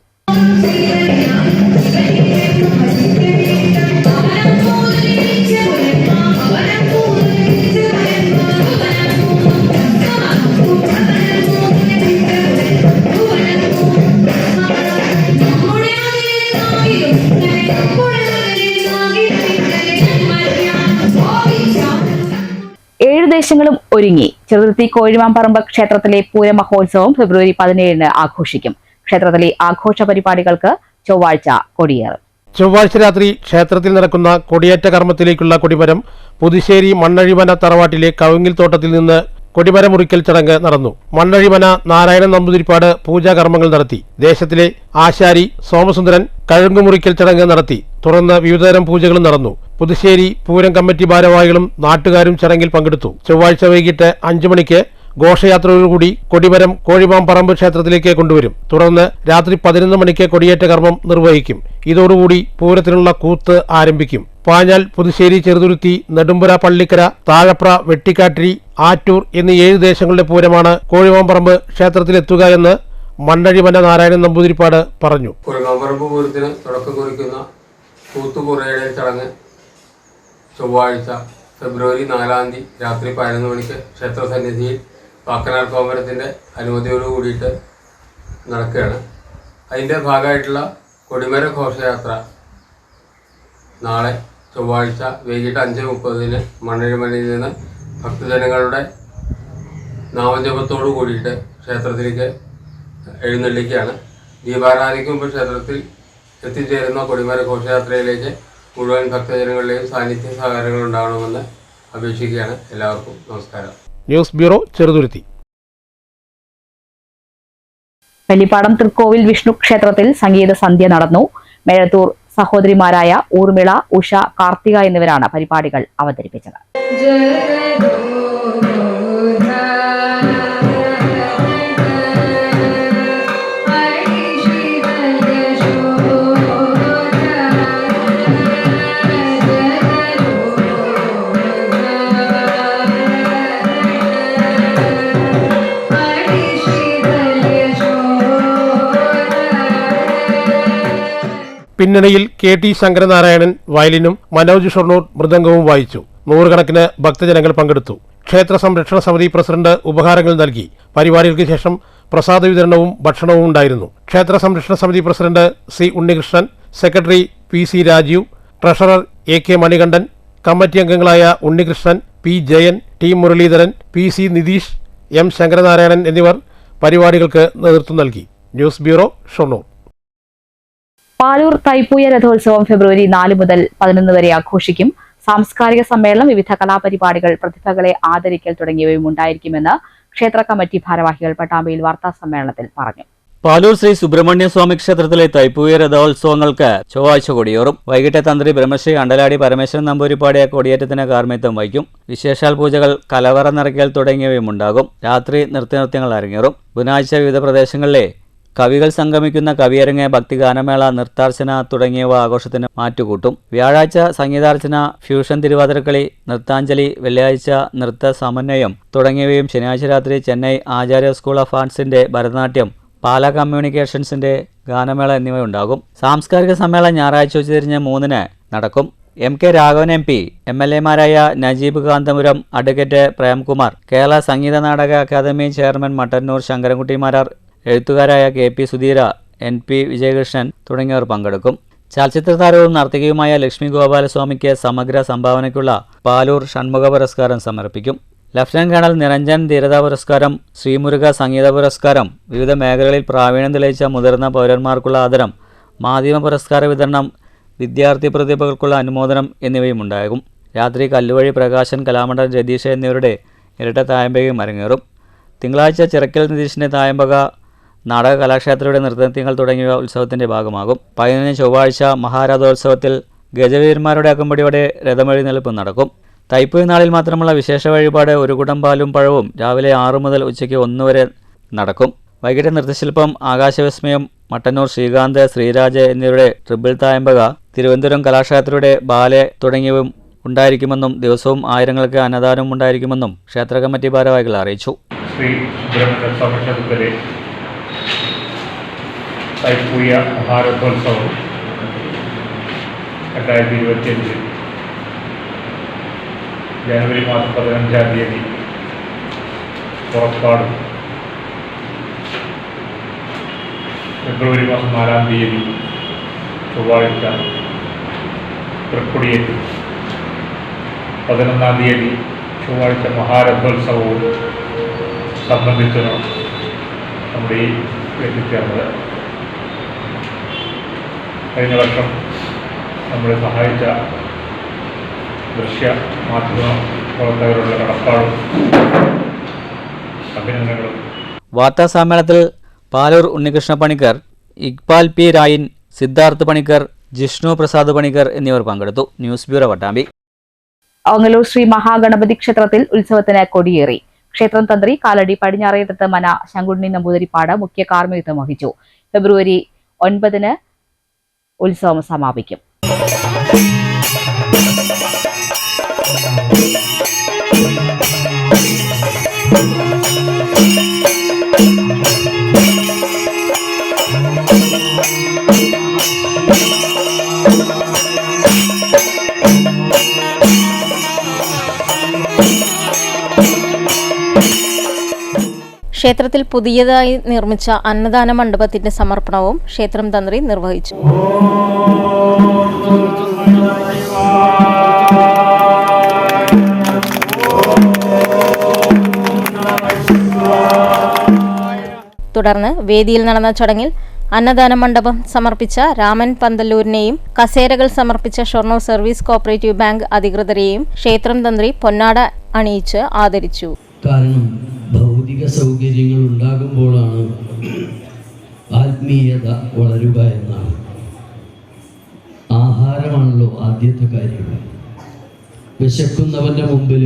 ദേശങ്ങളും ഒരുങ്ങി. ചെറുതുരുത്തി കോഴിമാമ്പറമ്പ് ക്ഷേത്രത്തിലെ പൂരമഹോത്സവം ഫെബ്രുവരി 17 ആഘോഷിക്കും. ക്ഷേത്രത്തിലെ ആഘോഷ പരിപാടികൾക്ക് ചൊവ്വാഴ്ച കൊടിയേറും. ചൊവ്വാഴ്ച രാത്രി ക്ഷേത്രത്തിൽ നടക്കുന്ന കൊടിയേറ്റ കർമ്മത്തിലേക്കുള്ള കൊടിമരം പുതുശ്ശേരി മണ്ണഴിമന തറവാട്ടിലെ കവുങ്ങിൽ തോട്ടത്തിൽ നിന്ന് കൊടിമര മുറിക്കൽ ചടങ്ങ് നടന്നു. മണ്ണഴിമന നാരായണൻ നമ്പൂതിരിപ്പാട് പൂജാകർമ്മങ്ങൾ നടത്തി. ദേശത്തിലെ ആശാരി സോമസുന്ദരൻ കഴുങ്ങുമുറിക്കൽ ചടങ്ങ് നടത്തി. തുടർന്ന് വിവിധതരം പൂജകളും നടന്നു. പുതുശ്ശേരി പൂരം കമ്മിറ്റി ഭാരവാഹികളും നാട്ടുകാരും ചടങ്ങിൽ പങ്കെടുത്തു. ചൊവ്വാഴ്ച വൈകിട്ട് 5 മണിക്ക് ഘോഷയാത്രയോടുകൂടി കൊടിമരം കോഴിമാമ്പറമ്പ് ക്ഷേത്രത്തിലേക്ക് കൊണ്ടുവരും. തുടർന്ന് രാത്രി 11 മണിക്ക് കൊടിയേറ്റ കർമ്മം നിർവഹിക്കും. ഇതോടുകൂടി പൂരത്തിനുള്ള കൂത്ത് ആരംഭിക്കും. പാഞ്ഞാൽ, പുതുശ്ശേരി, ചെറുതുരുത്തി, നെടുമ്പുര, പള്ളിക്കര, താഴപ്ര, വെട്ടിക്കാട്ടിരി, ആറ്റൂർ എന്നീ 7 ദേശങ്ങളുടെ പൂരമാണ് കോഴിമാമ്പറമ്പ് ക്ഷേത്രത്തിലെത്തുക എന്ന് മണ്ണഴിമന നാരായണൻ നമ്പൂതിരിപ്പാട് പറഞ്ഞു. കോഴിമാമ്പറമ്പ് പൂരത്തിന് തുടക്കം കുറിക്കുന്ന കൂത്തുകുറയുടെ ചടങ്ങ് ചൊവ്വാഴ്ച ഫെബ്രുവരി 4 രാത്രി 11 മണിക്ക് ക്ഷേത്ര സന്നിധിയിൽ വാക്കനാർ കോമരത്തിൻ്റെ അനുമതിയോട് കൂടിയിട്ട് നടക്കുകയാണ്. അതിൻ്റെ ഭാഗമായിട്ടുള്ള കൊടിമര ഘോഷയാത്ര നാളെ ചൊവ്വാഴ്ച വൈകിട്ട് 5:30 മണ്ണഴിമലയിൽ നിന്ന് ഭക്തജനങ്ങളുടെ നാമജപത്തോടു കൂടിയിട്ട് ക്ഷേത്രത്തിലേക്ക് എഴുന്നള്ളിക്കുകയാണ്. ദീപാരാധനയ്ക്ക് മുമ്പ് ക്ഷേത്രത്തിൽ എത്തിച്ചേരുന്ന കൊടിമര ഘോഷയാത്രയിലേക്ക് മുഴുവൻ ഭക്തജനങ്ങളുടെയും സാന്നിധ്യ സഹകരണങ്ങൾ ഉണ്ടാകണമെന്ന് അപേക്ഷിക്കുകയാണ്. എല്ലാവർക്കും നമസ്കാരം. News bureau, Cheruthuruthy. വെള്ളിപ്പാടം തൃക്കോവിൽ വിഷ്ണു ക്ഷേത്രത്തിൽ സംഗീത സന്ധ്യ നടന്നു. മേഴത്തൂർ സഹോദരിമാരായ ഊർമിള, ഉഷ, കാർത്തിക എന്നിവരാണ് പരിപാടികൾ അവതരിപ്പിച്ചത്. പിന്നണിയിൽ KT ശങ്കരനാരായണൻ വയലിനും മനോജ് ഷൊർണൂർ മൃദംഗവും വായിച്ചു. 100 കണക്കിന് ഭക്തജനങ്ങൾ പങ്കെടുത്തു. ക്ഷേത്ര സംരക്ഷണ സമിതി പ്രസിഡന്റ് ഉപഹാരങ്ങൾ നൽകി. പരിപാടികൾക്ക് ശേഷം പ്രസാദ വിതരണവും ഭക്ഷണവും ഉണ്ടായിരുന്നു. ക്ഷേത്ര സംരക്ഷണ സമിതി president C Unnikrishnan, secretary PC Rajeev, treasurer AK Manikandan, committee അംഗങ്ങളായ Unnikrishnan, P Jayan, T Muraleedharan, PC Nitish, M Sankaranarayanan എന്നിവർ പരിപാടികൾക്ക് നേതൃത്വം നൽകി. News bureau, Shoranur. പാലൂർ തൈപ്പൂയ രഥോത്സവം ഫെബ്രുവരി 4 മുതൽ 11 വരെ ആഘോഷിക്കും. സാംസ്കാരിക സമ്മേളനം, വിവിധ കലാപരിപാടികൾ, പ്രതിഭകളെ ആദരിക്കൽ തുടങ്ങിയവയും ഉണ്ടായിരിക്കുമെന്ന് ക്ഷേത്ര കമ്മിറ്റി ഭാരവാഹികൾ പട്ടാമ്പിയിൽ വാർത്താ സമ്മേളനത്തിൽ പറഞ്ഞു. പാലൂർ ശ്രീ സുബ്രഹ്മണ്യ സ്വാമി ക്ഷേത്രത്തിലെ തൈപ്പൂയ രഥോത്സവങ്ങൾക്ക് ചൊവ്വാഴ്ച കൊടിയേറും. വൈകിട്ട് തന്ത്രി ബ്രഹ്മശ്രീ അണ്ടലാടി പരമേശ്വരൻ നമ്പൂരിപ്പാടിയ കൊടിയേറ്റത്തിന് കാർമ്മിത്വം വഹിക്കും. വിശേഷാൽ പൂജകൾ, കലവറ നിറയ്ക്കൽ തുടങ്ങിയവയും ഉണ്ടാകും. രാത്രി നൃത്യങ്ങൾ അരങ്ങേറും. ബുധനാഴ്ച വിവിധ പ്രദേശങ്ങളിലെ കവികൾ സംഗമിക്കുന്ന കവിയരങ്ങ്, ഭക്തിഗാനമേള, നൃത്താർച്ചന തുടങ്ങിയവ ആഘോഷത്തിന് മാറ്റുകൂട്ടും. വ്യാഴാഴ്ച സംഗീതാർച്ചന, ഫ്യൂഷൻ തിരുവാതിരക്കളി, നൃത്താഞ്ജലി, വെള്ളിയാഴ്ച നൃത്ത സമന്വയം തുടങ്ങിയവയും ശനിയാഴ്ച രാത്രി ചെന്നൈ ആചാര്യ സ്കൂൾ ഓഫ് ആർട്സിന്റെ ഭരതനാട്യം, പാല കമ്മ്യൂണിക്കേഷൻസിന്റെ ഗാനമേള എന്നിവയുണ്ടാകും. സാംസ്കാരിക സമ്മേളനം ഞായറാഴ്ച ഉച്ചതിരിഞ്ഞ് 3-ന് നടക്കും. MK രാഘവൻ MP, MLA-മാരായ Najeeb Kanthapuram, advocate Premkumar, Kerala Sangeetha Nataka academy chairman Mattannur Sankarankutty Marar, എഴുത്തുകാരായ KP സുധീര, NP വിജയകൃഷ്ണൻ തുടങ്ങിയവർ പങ്കെടുക്കും. ചലച്ചിത്ര താരവും നർത്തകിയുമായ ലക്ഷ്മി ഗോപാലസ്വാമിക്ക് സമഗ്ര സംഭാവനയ്ക്കുള്ള പാലൂർ ഷൺമുഖ പുരസ്കാരം സമർപ്പിക്കും. ലഫ്റ്റനന്റ് കേണൽ നിരഞ്ജൻ ധീരതാ പുരസ്കാരം, ശ്രീമുരുക സംഗീത പുരസ്കാരം, വിവിധ മേഖലകളിൽ പ്രാവീണ്യം തെളിയിച്ച മുതിർന്ന പൗരന്മാർക്കുള്ള ആദരം, മാധ്യമ പുരസ്കാര വിതരണം, വിദ്യാർത്ഥി പ്രതിഭകൾക്കുള്ള അനുമോദനം എന്നിവയും ഉണ്ടാകും. രാത്രി കല്ലുവഴി പ്രകാശൻ, കലാമണ്ഡലം രതീഷ് എന്നിവരുടെ ഇരട്ട തായമ്പകയും അരങ്ങേറും. തിങ്കളാഴ്ച ചിറക്കൽ നിതീഷിന്റെ തായമ്പക, നാടക കലാക്ഷേത്രയുടെ നൃത്തങ്ങൾ തുടങ്ങിയവ ഉത്സവത്തിന്റെ ഭാഗമാകും. 15 ചൊവ്വാഴ്ച മഹാരഥോത്സവത്തിൽ ഗജവീരന്മാരുടെ അകമ്പടിയോടെ രഥമെഴുന്നേൽപ്പ് നടക്കും. തൈപ്പൂയ നാളിൽ മാത്രമുള്ള വിശേഷ വഴിപാട് ഒരു കുടം പാലും പഴവും രാവിലെ 6 മുതൽ ഉച്ചയ്ക്ക് 1 വരെ നടക്കും. വൈകിട്ട് നൃത്തശില്പം, ആകാശവിസ്മയം, മട്ടന്നൂർ ശ്രീകാന്ത്, ശ്രീരാജ് എന്നിവരുടെ ട്രിപ്പിൾ തായമ്പക, തിരുവനന്തപുരം കലാക്ഷേത്രയുടെ ബാലെ തുടങ്ങിയവയും ഉണ്ടായിരിക്കുമെന്നും ദിവസവും ആയിരങ്ങൾക്ക് അന്നദാനവും ഉണ്ടായിരിക്കുമെന്നും ക്ഷേത്ര കമ്മിറ്റി ഭാരവാഹികൾ അറിയിച്ചു. ശ്രീ സുബ്രഹ്മണ്യ സ്വാമി ക്ഷേത്രത്തിലെ തൈപ്പൂയ മഹാരഥോത്സവം 2025 ജനുവരി മാസം 15-ാം തീയതി പുറപ്പാടും, ഫെബ്രുവരി മാസം 4-ാം തീയതി ചൊവ്വാഴ്ച തൃക്കൊടിയേറ്റും, 11-ാം തീയതി ചൊവ്വാഴ്ച മഹാരഥോത്സവവും സംബന്ധിച്ചാണ് നമ്മുടെ ഈ എത്തിച്ചേർന്നത്. കഴിഞ്ഞ വർഷം നമ്മളെ സഹായിച്ച ദൃശ്യ മാധ്യമ പ്രവർത്തകരുടെ കടപ്പാടും അഭിനന്ദനങ്ങളും. വാർത്താ സമ്മേളനത്തിൽ പാലൂർ ഉണ്ണികൃഷ്ണ പണിക്കർ, ഇക്ബാൽ P. രായിൻ, സിദ്ധാർത്ഥ് പണിക്കർ, ജിഷ്ണു പ്രസാദ് പണിക്കർ എന്നിവർ പങ്കെടുത്തു. News bureau Pattambi. ഓങ്ങല്ലൂർ ശ്രീ മഹാഗണപതി ക്ഷേത്രത്തിൽ ഉത്സവത്തിന് കൊടിയേറി. ക്ഷേത്രം തന്ത്രി കാലടി പടിഞ്ഞാറേടത്ത് മന ശങ്കുണ്ണി നമ്പൂതിരിപ്പാട് മുഖ്യ കാർമ്മികത്വം വഹിച്ചു. ഫെബ്രുവരി 9-ന് ഉത്സവം സമാപിക്കും. ക്ഷേത്രത്തിൽ പുതിയതായി നിർമ്മിച്ച അന്നദാന മണ്ഡപത്തിന്റെ സമർപ്പണവും ക്ഷേത്രം തന്ത്രി നിർവഹിച്ചു. തുടർന്ന് വേദിയിൽ നടന്ന ചടങ്ങിൽ അന്നദാന മണ്ഡപം സമർപ്പിച്ച രാമൻ പന്തല്ലൂരിനെയും കസേരകൾ സമർപ്പിച്ച ഷൊർണൂർ സർവീസ് കോഓപ്പറേറ്റീവ് ബാങ്ക് അധികൃതരെയും ക്ഷേത്രം തന്ത്രി പൊന്നാട അണിയിച്ച് ആദരിച്ചു. കാരണം ഭൗതിക സൗകര്യങ്ങൾ ഉണ്ടാകുമ്പോഴാണ് ആത്മീയത വളരുക എന്നാണ്. ആഹാരമാണല്ലോ ആദ്യത്തെ കാര്യം. വിശക്കുന്നവന്റെ മുമ്പിൽ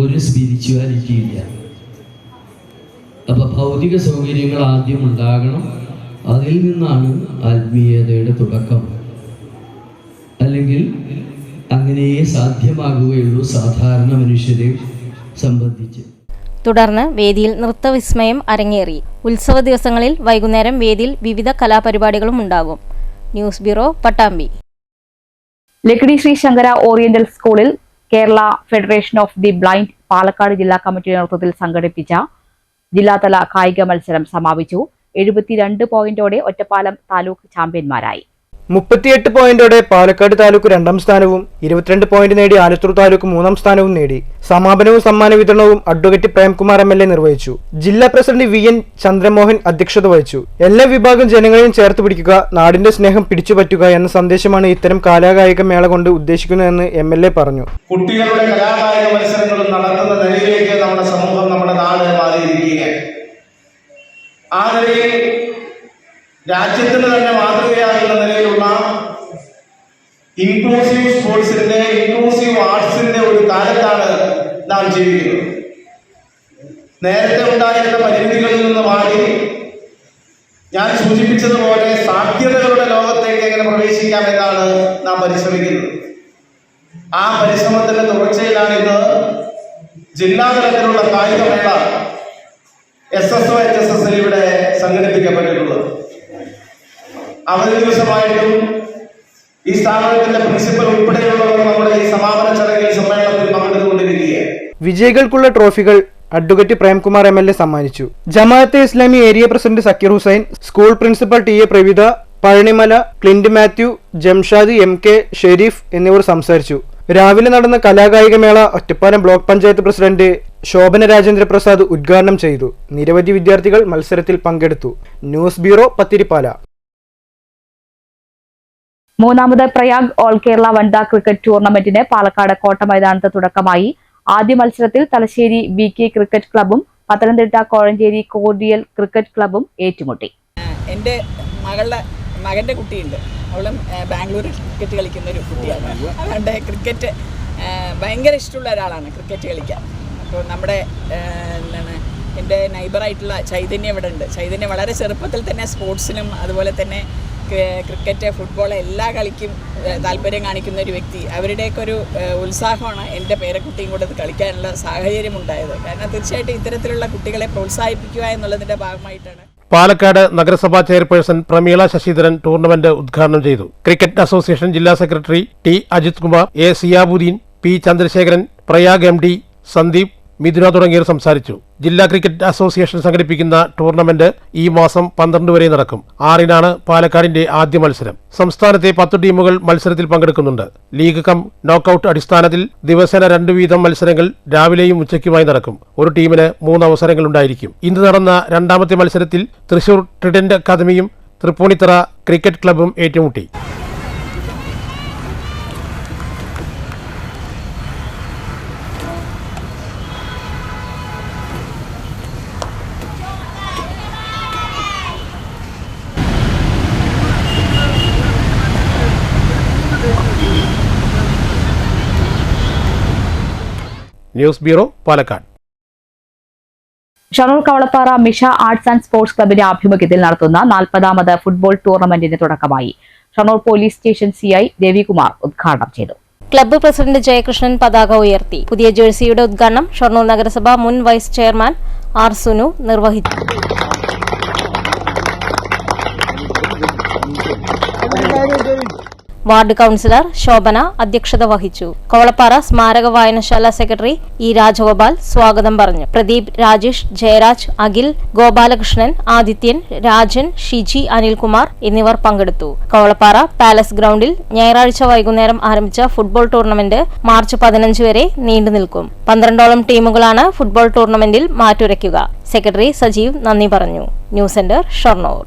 ഒരു സ്പിരിച്വാലിറ്റി ഇല്ല. അപ്പൊ ഭൗതിക സൗകര്യങ്ങൾ ആദ്യം ഉണ്ടാകണം. അതിൽ നിന്നാണ് ആത്മീയതയുടെ തുടക്കം. അല്ലെങ്കിൽ അങ്ങനെയേ സാധ്യമാകുകയുള്ളൂ സാധാരണ മനുഷ്യരെ സംബന്ധിച്ച്. തുടർന്ന് വേദിയിൽ നൃത്തവിസ്മയം അരങ്ങേറി. ഉത്സവ ദിവസങ്ങളിൽ വൈകുന്നേരം വേദിയിൽ വിവിധ കലാപരിപാടികളും ഉണ്ടാകും. News bureau Pattambi. Lakkidi Sree Sankara oriental സ്കൂളിൽ Kerala federation of the blind Palakkad ജില്ലാ കമ്മിറ്റിയുടെ നേതൃത്വത്തിൽ സംഘടിപ്പിച്ച ജില്ലാതല കായിക മത്സരം സമാപിച്ചു. 72 പോയിന്റോടെ ഒറ്റപ്പാലം താലൂക്ക് ചാമ്പ്യന്മാരായി. 38 പോയിന്റോടെ പാലക്കാട് താലൂക്ക് 2ാം സ്ഥാനവും 22 പോയിന്റ് നേടി ആലത്തൂർ താലൂക്ക് 3ാം സ്ഥാനവും നേടി. സമാപനവും സമ്മാന വിതരണവും അഡ്വക്കേറ്റ് പ്രേംകുമാർ MLA നിർവഹിച്ചു. ജില്ലാ പ്രസിഡന്റ് VN ചന്ദ്രമോഹൻ അധ്യക്ഷത വഹിച്ചു. എല്ലാ വിഭാഗം ജനങ്ങളെയും ചേർത്ത് പിടിക്കുക, നാടിന്റെ സ്നേഹം പിടിച്ചുപറ്റുക എന്ന സന്ദേശമാണ് ഇത്തരം കലാകായിക മേള കൊണ്ട് ഉദ്ദേശിക്കുന്നതെന്ന് MLA പറഞ്ഞു. കുട്ടികളുടെ കലാകായിക മത്സരങ്ങളും നടത്തുന്ന നിലയിലേക്ക് നമ്മുടെ സമൂഹം, നമ്മുടെ നാട് മാറിയിരിക്കുകയാണ്. ആ നിലയിൽ രാജ്യത്തിന് തന്നെ മാതൃകയാകുന്ന നിലയിലുള്ള ഇൻക്ലൂസീവ് സ്പോർട്സിന്റെ, ഇൻക്ലൂസീവ് ആർട്സിന്റെ ഒരു കാലത്താണ് നാം ജീവിക്കുന്നത്. നേരത്തെ ഉണ്ടായിരുന്ന പരിമിതികളിൽ നിന്ന് മാറി ഞാൻ സൂചിപ്പിച്ചതുപോലെ സാധ്യതകളുടെ ലോകത്തേക്ക് എങ്ങനെ പ്രവേശിക്കാമെന്നാണ് നാം പരിശ്രമിക്കുന്നത്. ആ പരിശ്രമത്തിന്റെ തുടർച്ചയിലാണ് ഇന്ന് ജില്ലാതലത്തിലുള്ള കായികമേള SSO HSS ഇവിടെ സംഘടിപ്പിക്കപ്പെട്ടിട്ടുള്ളത്. അവധി ദിവസമായിട്ടും ഈ സ്ഥാപനത്തിന്റെ പ്രിൻസിപ്പൽ ഉൾപ്പെടെയുള്ളവർ നമ്മുടെ ഈ സമാപന ചടങ്ങിൽ സമ്മേളനത്തിൽ പങ്കെടുത്തുകൊണ്ടിരിക്കുകയാണ്. വിജയികൾക്കുള്ള ട്രോഫികൾ അഡ്വക്കേറ്റ് പ്രേംകുമാർ MLA സമ്മാനിച്ചു. Jamaat-e Islami area president Zakir Hussain, school principal TA Pravitha, Pazhanimala, Clint Mathew, Jamshad MK, Sherif എന്നിവർ സംസാരിച്ചു. രാവിലെ നടന്ന കലാകായിക മേള ഒറ്റപ്പാലം ബ്ലോക്ക് പഞ്ചായത്ത് പ്രസിഡന്റ് ശോഭന രാജേന്ദ്ര പ്രസാദ് ഉദ്ഘാടനം ചെയ്തു. നിരവധി വിദ്യാർത്ഥികൾ മത്സരത്തിൽ പങ്കെടുത്തു. News bureau, Pathirippala. മൂന്നാമത് പ്രയാഗ് ഓൾ കേരള വനിതാ ക്രിക്കറ്റ് ടൂർണമെന്റിന് പാലക്കാട് കോട്ട മൈതാനത്ത് തുടക്കമായി. ആദ്യ മത്സരത്തിൽ തലശ്ശേരി BK ക്രിക്കറ്റ് ക്ലബ്ബും പത്തനംതിട്ട കോഴഞ്ചേരി കോർഡിയൽ ക്രിക്കറ്റ് ക്ലബ്ബും ഏറ്റുമുട്ടി. എൻ്റെ മകൻ്റെ കുട്ടിയുണ്ട്. അവളും ബാംഗ്ലൂർ ക്രിക്കറ്റ് കളിക്കുന്ന ഒരു കുട്ടിയാണ്. അതുകൊണ്ട് ക്രിക്കറ്റ് ഭയങ്കര ഇഷ്ടമുള്ള ഒരാളാണ് ക്രിക്കറ്റ് കളിക്കാൻ. അപ്പോൾ നമ്മുടെ എൻ്റെ നൈബറായിട്ടുള്ള ചൈതന്യ ഇവിടെ ഉണ്ട്. ചൈതന്യ വളരെ ചെറുപ്പത്തിൽ തന്നെ സ്പോർട്സിനും അതുപോലെ തന്നെ ക്രിക്കറ്റ്, ഫുട്ബോൾ എല്ലാ കളിക്കും താല്പര്യം കാണിക്കുന്ന ഒരു വ്യക്തി. അവരുടെയൊക്കെ ഒരു ഉത്സാഹമാണ് എൻ്റെ പേരക്കുട്ടിയും കൂടെ ഇത് കളിക്കാനുള്ള സാഹചര്യം ഉണ്ടായത്. കാരണം തീർച്ചയായിട്ടും ഇത്തരത്തിലുള്ള കുട്ടികളെ പ്രോത്സാഹിപ്പിക്കുക എന്നുള്ളതിൻ്റെ ഭാഗമായിട്ടാണ്. പാലക്കാട് നഗരസഭാ ചെയർപേഴ്സൺ പ്രമീള ശശിധരൻ ടൂർണമെന്റ് ഉദ്ഘാടനം ചെയ്തു. ക്രിക്കറ്റ് അസോസിയേഷൻ ജില്ലാ secretary T Ajith Kumar, A Siyabuddin, P Chandrasekharan, Prayag MD Sandeep, Mithuna തുടങ്ങിയവർ സംസാരിച്ചു. ജില്ലാ ക്രിക്കറ്റ് അസോസിയേഷൻ സംഘടിപ്പിക്കുന്ന ടൂർണമെന്റ് ഈ മാസം 12 വരെ നടക്കും. 6-നാണ് പാലക്കാടിന്റെ ആദ്യ മത്സരം. സംസ്ഥാനത്തെ 10 ടീമുകൾ മത്സരത്തിൽ പങ്കെടുക്കുന്നുണ്ട്. ലീഗ് കം നോക്കൌട്ട് അടിസ്ഥാനത്തിൽ ദിവസേന 2 വീതം മത്സരങ്ങൾ രാവിലെയും ഉച്ചയ്ക്കുമായി നടക്കും. ഒരു ടീമിന് 3 അവസരങ്ങൾ ഉണ്ടായിരിക്കും. ഇന്ന് നടന്ന രണ്ടാമത്തെ മത്സരത്തിൽ തൃശൂർ ട്രിഡന്റ് അക്കാദമിയും തൃപ്പൂണിത്തറ ക്രിക്കറ്റ് ക്ലബ്ബും ഏറ്റുമുട്ടി. News bureau, Palakkad. Shoranur Kavalappara Misha arts and sports ക്ലബിന്റെ ആഭിമുഖ്യത്തിൽ നടത്തുന്ന 40ാമത് ഫുട്ബോൾ ടൂർണമെന്റിന് തുടക്കമായി. Shoranur police station CI Ravikumar ഉദ്ഘാടനം ചെയ്തു. ക്ലബ്ബ് പ്രസിഡന്റ് ജയകൃഷ്ണൻ പതാക ഉയർത്തി. പുതിയ ജേഴ്സിയുടെ ഉദ്ഘാടനം ഷൊർണൂർ നഗരസഭ മുൻ വൈസ് ചെയർമാൻ R സുനു നിർവഹിച്ചു. വാർഡ് കൌൺസിലർ ശോഭന അധ്യക്ഷത വഹിച്ചു. കവളപ്പാറ സ്മാരക വായനശാല സെക്രട്ടറി E രാജഗോപാൽ സ്വാഗതം പറഞ്ഞു. പ്രദീപ്, രാജേഷ്, ജയരാജ്, അഖിൽ, ഗോപാലകൃഷ്ണൻ, ആദിത്യൻ, രാജൻ, ഷിജി, അനിൽകുമാർ എന്നിവർ പങ്കെടുത്തു. കവളപ്പാറ പാലസ് ഗ്രൗണ്ടിൽ ഞായറാഴ്ച വൈകുന്നേരം ആരംഭിച്ച ഫുട്ബോൾ ടൂർണമെന്റ് മാർച്ച് 15 വരെ നീണ്ടു നിൽക്കും. 12ഓളം ടീമുകളാണ് ഫുട്ബോൾ ടൂർണമെന്റിൽ മാറ്റുരയ്ക്കുക. സെക്രട്ടറി സജീവ് നന്ദി പറഞ്ഞു. News centre, Shoranur.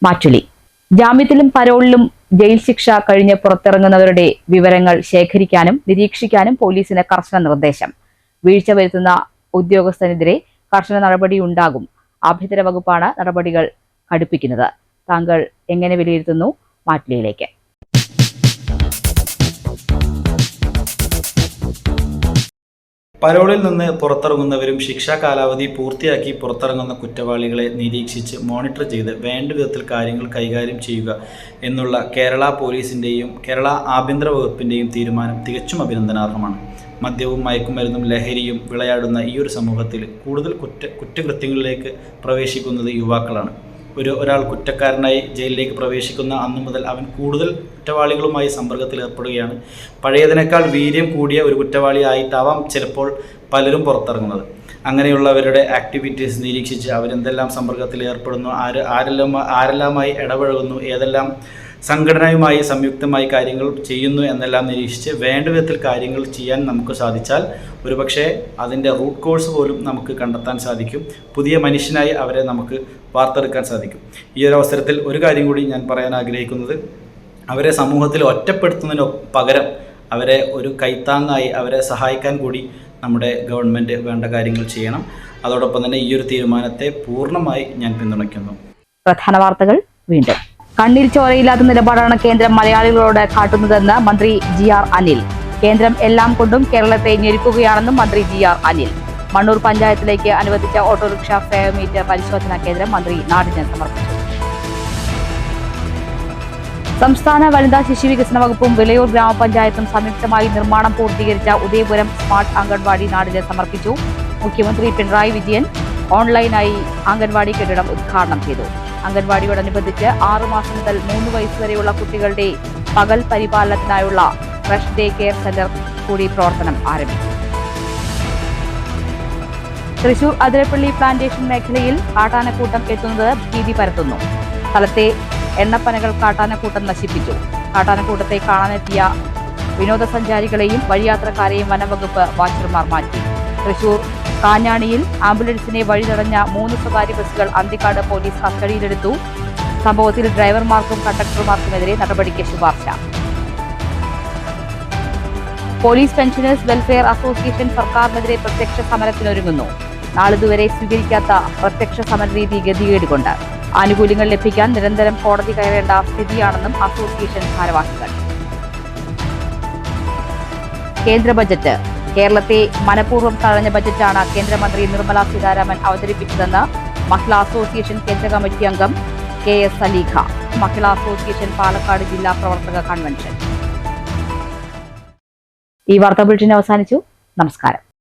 മാറ്റുലി. ജാമ്യത്തിലും പരോളിലും ജയിൽ ശിക്ഷ കഴിഞ്ഞ് പുറത്തിറങ്ങുന്നവരുടെ വിവരങ്ങൾ ശേഖരിക്കാനും നിരീക്ഷിക്കാനും പോലീസിന് കർശന നിർദ്ദേശം. വീഴ്ച വരുത്തുന്ന ഉദ്യോഗസ്ഥനെതിരെ കർശന നടപടിയുണ്ടാകും. ആഭ്യന്തര വകുപ്പാണ് നടപടികൾ കടുപ്പിക്കുന്നത്. താങ്കൾ എങ്ങനെ വിലയിരുത്തുന്നു? മാറ്റുലിയിലേക്ക്. പരോളിൽ നിന്ന് പുറത്തിറങ്ങുന്നവരും ശിക്ഷാ കാലാവധി പൂർത്തിയാക്കി പുറത്തിറങ്ങുന്ന കുറ്റവാളികളെ നിരീക്ഷിച്ച് മോണിറ്റർ ചെയ്ത് വേണ്ട വിധത്തിൽ കാര്യങ്ങൾ കൈകാര്യം ചെയ്യുക എന്നുള്ള കേരള പോലീസിൻ്റെയും കേരള ആഭ്യന്തര വകുപ്പിൻ്റെയും തീരുമാനം തികച്ചും അഭിനന്ദനാർഹമാണ്. മദ്യവും മയക്കുമരുന്നും ലഹരിയും വിളയാടുന്ന ഈ ഒരു സമൂഹത്തിൽ കൂടുതൽ കുറ്റകൃത്യങ്ങളിലേക്ക് പ്രവേശിക്കുന്നത് യുവാക്കളാണ്. ഒരാൾ കുറ്റക്കാരനായി ജയിലിലേക്ക് പ്രവേശിക്കുന്ന അന്നു മുതൽ അവൻ കൂടുതൽ കുറ്റവാളികളുമായി സമ്പർക്കത്തിൽ ഏർപ്പെടുകയാണ്. പഴയതിനേക്കാൾ വീര്യം കൂടിയ ഒരു കുറ്റവാളിയായിട്ടാവാം ചിലപ്പോൾ പലരും പുറത്തിറങ്ങുന്നത്. അങ്ങനെയുള്ളവരുടെ ആക്ടിവിറ്റീസ് നിരീക്ഷിച്ച് അവരെന്തെല്ലാം സമ്പർക്കത്തിൽ ഏർപ്പെടുന്നു, ആരെല്ലാമായി ഇടപഴകുന്നു, ഏതെല്ലാം സംഘടനയുമായി സംയുക്തമായി കാര്യങ്ങൾ ചെയ്യുന്നു എന്നെല്ലാം നിരീക്ഷിച്ച് വേണ്ട വിധത്തിൽ കാര്യങ്ങൾ ചെയ്യാൻ നമുക്ക് സാധിച്ചാൽ ഒരുപക്ഷെ അതിൻ്റെ റൂട്ട് കോഴ്സ് പോലും നമുക്ക് കണ്ടെത്താൻ സാധിക്കും. പുതിയ മനുഷ്യനായി അവരെ നമുക്ക് വാർത്തെടുക്കാൻ സാധിക്കും. ഈ ഒരു അവസരത്തിൽ ഒരു കാര്യം കൂടി ഞാൻ പറയാൻ ആഗ്രഹിക്കുന്നത്, അവരെ സമൂഹത്തിൽ ഒറ്റപ്പെടുത്തുന്നതിന് പകരം അവരെ ഒരു കൈത്താങ്ങായി അവരെ സഹായിക്കാൻ കൂടി നമ്മുടെ ഗവൺമെൻറ് വേണ്ട കാര്യങ്ങൾ ചെയ്യണം. അതോടൊപ്പം തന്നെ ഈ ഒരു തീരുമാനത്തെ പൂർണ്ണമായി ഞാൻ പിന്തുണയ്ക്കുന്നു. പ്രധാന വാർത്തകൾ വീണ്ടും. കണ്ണിൽ ചോരയില്ലാത്ത നിലപാടാണ് കേന്ദ്രം മലയാളികളോട് കാട്ടുന്നതെന്ന് മന്ത്രി GR അനിൽ. കേന്ദ്രം എല്ലാം കൊണ്ടും കേരളത്തെ ഞെരുക്കുകയാണെന്നും മന്ത്രി GR അനിൽ. മണ്ണൂർ പഞ്ചായത്തിലേക്ക് അനുവദിച്ച ഓട്ടോറിക്ഷ ഫെയർ മീറ്റർ പരിശോധനാ കേന്ദ്രം മന്ത്രി നാടിന് സമർപ്പിച്ചു. സംസ്ഥാന വനിതാ ശിശുവികസന വകുപ്പും വിളയൂർ ഗ്രാമപഞ്ചായത്തും സംയുക്തമായി നിർമ്മാണം പൂർത്തീകരിച്ച ഉദയപുരം സ്മാർട്ട് അംഗൻവാടി നാടിന് സമർപ്പിച്ചു. മുഖ്യമന്ത്രി പിണറായി വിജയൻ ഓൺലൈനായി അംഗൻവാടി കെട്ടിടം ഉദ്ഘാടനം ചെയ്തു. അംഗൻവാടിയോടനുബന്ധിച്ച് 6 മാസം മുതൽ 3 വയസ്സ് വരെയുള്ള കുട്ടികളുടെ പകൽ പരിപാലനത്തിനായുള്ള ഫ്രഷ് ഡേ കെയർ സെന്റർ കൂടി പ്രവർത്തനം ആരംഭിച്ചു. തൃശൂർ അതിരപ്പള്ളി പ്ലാന്റേഷൻ മേഖലയിൽ കാട്ടാനക്കൂട്ടം എത്തുന്നത് ഭീതി പരത്തുന്നു. സ്ഥലത്തെ എണ്ണപ്പനകൾ കാട്ടാനക്കൂട്ടം നശിപ്പിച്ചു. കാട്ടാനക്കൂട്ടത്തെ കാണാനെത്തിയ വിനോദസഞ്ചാരികളെയും വഴിയാത്രക്കാരെയും വനംവകുപ്പ് വാച്ചർമാർ മാറ്റി. തൃശൂർ കാഞ്ഞാണിയിൽ ആംബുലൻസിനെ വഴിതടഞ്ഞ 3 സ്വകാര്യ ബസ്സുകൾ അന്തിക്കാട് പോലീസ് കസ്റ്റഡിയിലെടുത്തു. സംഭവത്തിൽ ഡ്രൈവർമാർക്കും കണ്ടക്ടർമാർക്കുമെതിരെ നടപടിക്ക് ശുപാർശ. പോലീസ് പെൻഷനേഴ്സ് വെൽഫെയർ അസോസിയേഷൻ സർക്കാരിനെതിരെ പ്രത്യക്ഷ സമരത്തിനൊരുങ്ങുന്നു. നാളിതുവരെ സ്വീകരിക്കാത്ത പ്രത്യക്ഷ സമരരീതി ഗതികേടുകൊണ്ട് ആനുകൂല്യങ്ങൾ ലഭിക്കാൻ നിരന്തരം കോടതി കയറേണ്ട സ്ഥിതിയാണെന്നും അസോസിയേഷൻ ഭാരവാഹികൾ. കേന്ദ്ര ബജറ്റ് കേരളത്തെ മനഃപൂർവ്വം തഴഞ്ഞ ബജറ്റാണ് കേന്ദ്രമന്ത്രി നിർമ്മല സീതാരാമൻ അവതരിപ്പിച്ചതെന്ന് മഹിളാ അസോസിയേഷൻ കേന്ദ്ര കമ്മിറ്റി അംഗം KS സലീഖ. മഹിളാ അസോസിയേഷൻ പാലക്കാട് ജില്ലാ പ്രവർത്തക കൺവെൻഷൻ. ഈ വാർത്താ ബുള്ളറ്റിൻ അവസാനിച്ചു. നമസ്കാരം.